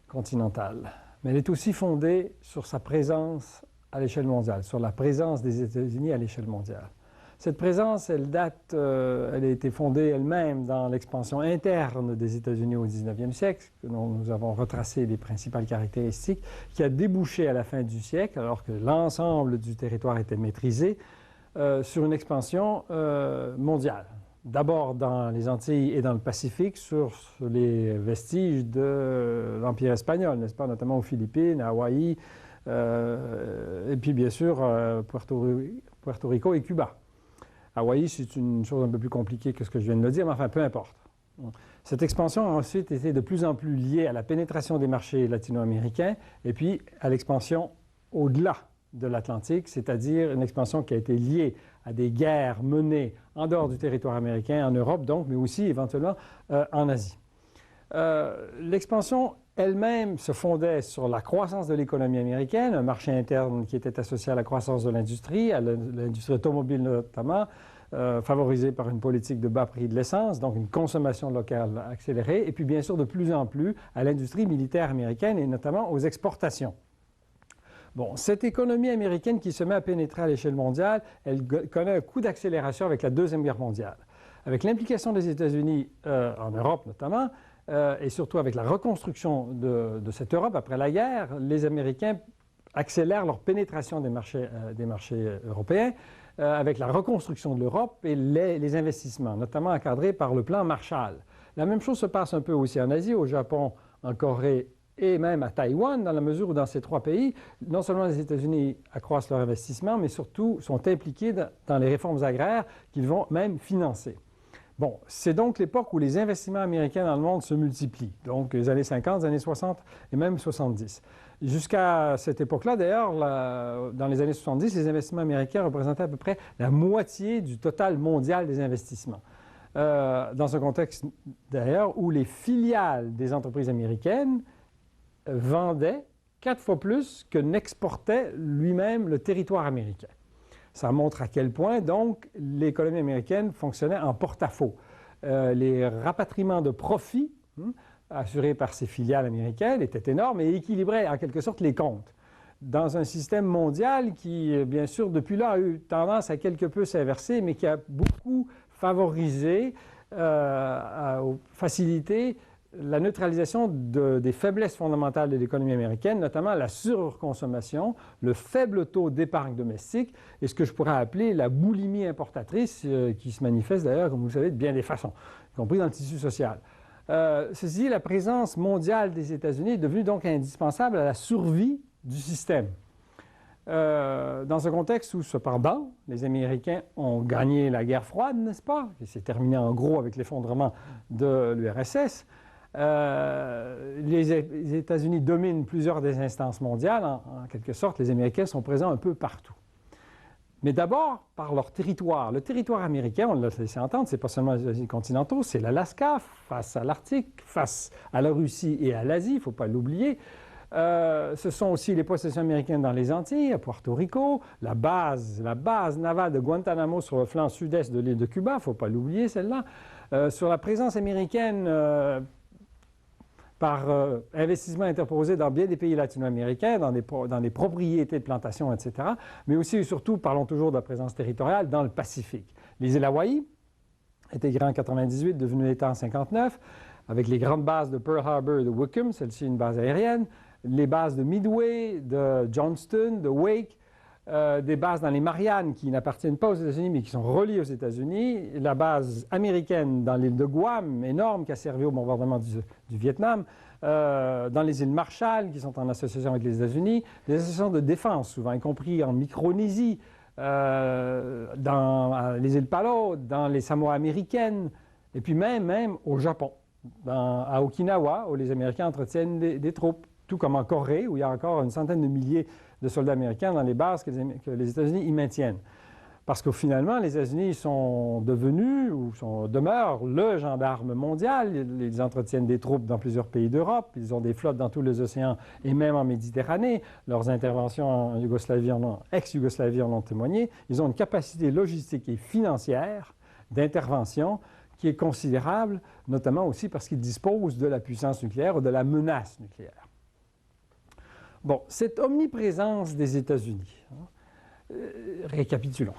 Speaker 1: continental. Mais elle est aussi fondée sur sa présence à l'échelle mondiale, sur la présence des États-Unis à l'échelle mondiale. Cette présence, elle a été fondée elle-même dans l'expansion interne des États-Unis au 19e siècle, dont nous avons retracé les principales caractéristiques, qui a débouché à la fin du siècle, alors que l'ensemble du territoire était maîtrisé, sur une expansion mondiale. D'abord dans les Antilles et dans le Pacifique, sur les vestiges de l'Empire espagnol, n'est-ce pas, notamment aux Philippines, à Hawaï, et puis bien sûr Puerto Rico et Cuba. Hawaï, c'est une chose un peu plus compliquée que ce que je viens de le dire, mais enfin, peu importe. Cette expansion a ensuite été de plus en plus liée à la pénétration des marchés latino-américains et puis à l'expansion au-delà de l'Atlantique, c'est-à-dire une expansion qui a été liée à des guerres menées en dehors du territoire américain, en Europe donc, mais aussi éventuellement en Asie. L'expansion elle-même se fondait sur la croissance de l'économie américaine, un marché interne qui était associé à la croissance de l'industrie, à l'industrie automobile notamment, favorisée par une politique de bas prix de l'essence, donc une consommation locale accélérée, et puis bien sûr de plus en plus à l'industrie militaire américaine et notamment aux exportations. Bon, cette économie américaine qui se met à pénétrer à l'échelle mondiale, elle connaît un coup d'accélération avec la Deuxième Guerre mondiale. Avec l'implication des États-Unis en Europe notamment, et surtout avec la reconstruction de cette Europe après la guerre, les Américains accélèrent leur pénétration des marchés européens avec la reconstruction de l'Europe et les investissements, notamment encadrés par le plan Marshall. La même chose se passe un peu aussi en Asie, au Japon, en Corée et même à Taïwan, dans la mesure où dans ces trois pays, non seulement les États-Unis accroissent leur investissement, mais surtout sont impliqués dans les réformes agraires qu'ils vont même financer. Bon, c'est donc l'époque où les investissements américains dans le monde se multiplient, donc les années 50, les années 60 et même 70. Jusqu'à cette époque-là, d'ailleurs, dans les années 70, les investissements américains représentaient à peu près la moitié du total mondial des investissements. Dans un contexte, d'ailleurs, où les filiales des entreprises américaines vendaient 4 fois plus que n'exportait lui-même le territoire américain. Ça montre à quel point, donc, l'économie américaine fonctionnait en porte-à-faux. Les rapatriements de profits assurés par ces filiales américaines étaient énormes et équilibraient en quelque sorte les comptes. Dans un système mondial qui, bien sûr, depuis là, a eu tendance à quelque peu s'inverser, mais qui a beaucoup favorisé, facilité la neutralisation des faiblesses fondamentales de l'économie américaine, notamment la surconsommation, le faible taux d'épargne domestique et ce que je pourrais appeler la boulimie importatrice qui se manifeste d'ailleurs, comme vous le savez, de bien des façons, y compris dans le tissu social. Ceci dit, la présence mondiale des États-Unis est devenue donc indispensable à la survie du système. Dans un contexte où, cependant, les Américains ont gagné la guerre froide, n'est-ce pas, qui s'est terminée en gros avec l'effondrement de l'URSS, les États-Unis dominent plusieurs des instances mondiales. En quelque sorte, les Américains sont présents un peu partout. Mais d'abord, par leur territoire. Le territoire américain, on l'a laissé entendre, ce n'est pas seulement les États-Unis continentaux, c'est l'Alaska, face à l'Arctique, face à la Russie et à l'Asie, il ne faut pas l'oublier. Ce sont aussi les possessions américaines dans les Antilles, à Porto Rico, la base navale de Guantanamo sur le flanc sud-est de l'île de Cuba, il ne faut pas l'oublier celle-là. Sur la présence américaine par investissement interposé dans bien des pays latino-américains, dans des propriétés de plantation, etc. Mais aussi et surtout, parlons toujours de la présence territoriale, dans le Pacifique. Les îles Hawaï, intégrées en 1998, devenues État en 1959, avec les grandes bases de Pearl Harbor et de Wickham, celle-ci une base aérienne, les bases de Midway, de Johnston, de Wake, des bases dans les Mariannes qui n'appartiennent pas aux États-Unis mais qui sont reliées aux États-Unis, la base américaine dans l'île de Guam, énorme, qui a servi au bombardement du Vietnam, dans les îles Marshall qui sont en association avec les États-Unis, des associations de défense souvent, y compris en Micronésie, dans les îles Palau, dans les Samoa américaines, et puis même au Japon, à Okinawa, où les Américains entretiennent des troupes, tout comme en Corée, où il y a encore une centaine de milliers de soldats américains dans les bases que les États-Unis y maintiennent. Parce que finalement, les États-Unis sont devenus, ou demeurent, le gendarme mondial. Ils entretiennent des troupes dans plusieurs pays d'Europe, ils ont des flottes dans tous les océans et même en Méditerranée. Leurs interventions en Yougoslavie, ex-Yougoslavie en ont témoigné. Ils ont une capacité logistique et financière d'intervention qui est considérable, notamment aussi parce qu'ils disposent de la puissance nucléaire ou de la menace nucléaire. Bon, cette omniprésence des États-Unis, récapitulons,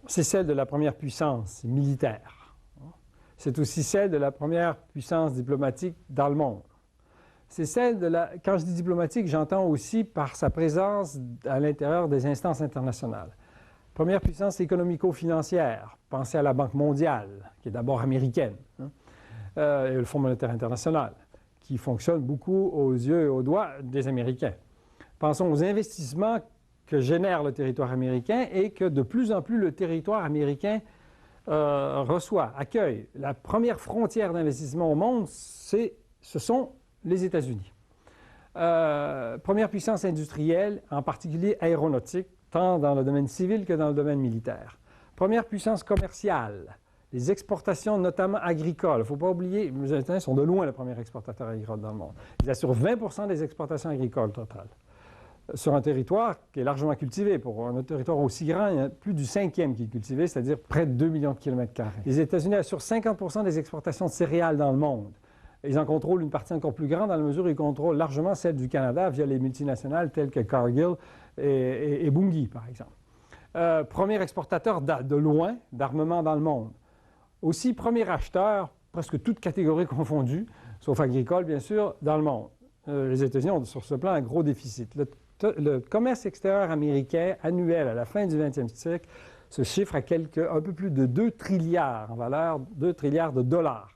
Speaker 1: c'est celle de la première puissance militaire. C'est aussi celle de la première puissance diplomatique dans le monde. C'est celle de la... Quand je dis diplomatique, j'entends aussi par sa présence à l'intérieur des instances internationales. Première puissance économico-financière. Pensez à la Banque mondiale, qui est d'abord américaine, et le Fonds monétaire international, qui fonctionne beaucoup aux yeux et aux doigts des Américains. Pensons aux investissements que génère le territoire américain et que de plus en plus le territoire américain reçoit, accueille. La première frontière d'investissement au monde, ce sont les États-Unis. Première puissance industrielle, en particulier aéronautique, tant dans le domaine civil que dans le domaine militaire. Première puissance commerciale, les exportations notamment agricoles. Il ne faut pas oublier, les États-Unis sont de loin le premier exportateur agricole dans le monde. Ils assurent 20% des exportations agricoles totales. Sur un territoire qui est largement cultivé. Pour un territoire aussi grand, il y a plus du cinquième qui est cultivé, c'est-à-dire près de 2 millions de kilomètres carrés. Les États-Unis assurent 50% des exportations de céréales dans le monde. Ils en contrôlent une partie encore plus grande dans la mesure où ils contrôlent largement celle du Canada via les multinationales telles que Cargill et Bunge, par exemple. Premier exportateur de loin d'armement dans le monde. Aussi premier acheteur, presque toutes catégories confondues, sauf agricole bien sûr, dans le monde. Les États-Unis ont sur ce plan un gros déficit. Le commerce extérieur américain annuel à la fin du 20e siècle se chiffre à un peu plus de 2 trilliards en valeur, 2 trilliards de dollars.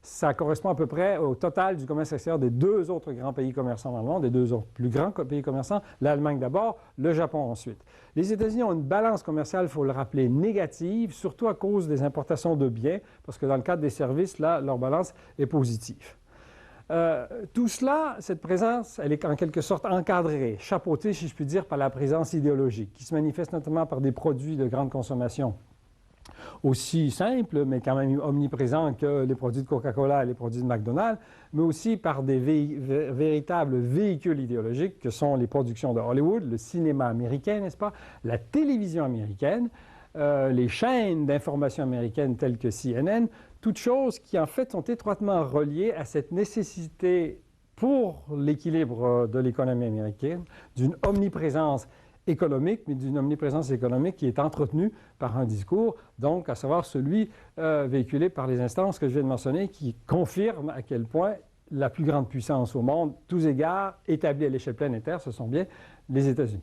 Speaker 1: Ça correspond à peu près au total du commerce extérieur des 2 autres grands pays commerçants dans le monde, des 2 autres plus grands pays commerçants, l'Allemagne d'abord, le Japon ensuite. Les États-Unis ont une balance commerciale, il faut le rappeler, négative, surtout à cause des importations de biens, parce que dans le cadre des services, là, leur balance est positive. Tout cela, cette présence, elle est en quelque sorte encadrée, chapeautée, si je puis dire, par la présence idéologique, qui se manifeste notamment par des produits de grande consommation aussi simples, mais quand même omniprésents que les produits de Coca-Cola et les produits de McDonald's, mais aussi par des véritables véhicules idéologiques que sont les productions de Hollywood, le cinéma américain, n'est-ce pas, la télévision américaine, les chaînes d'information américaines telles que CNN, toutes choses qui en fait sont étroitement reliées à cette nécessité pour l'équilibre de l'économie américaine d'une omniprésence économique, mais d'une omniprésence économique qui est entretenue par un discours, donc à savoir celui véhiculé par les instances que je viens de mentionner, qui confirme à quel point la plus grande puissance au monde, tous égards, établie à l'échelle planétaire, ce sont bien les États-Unis.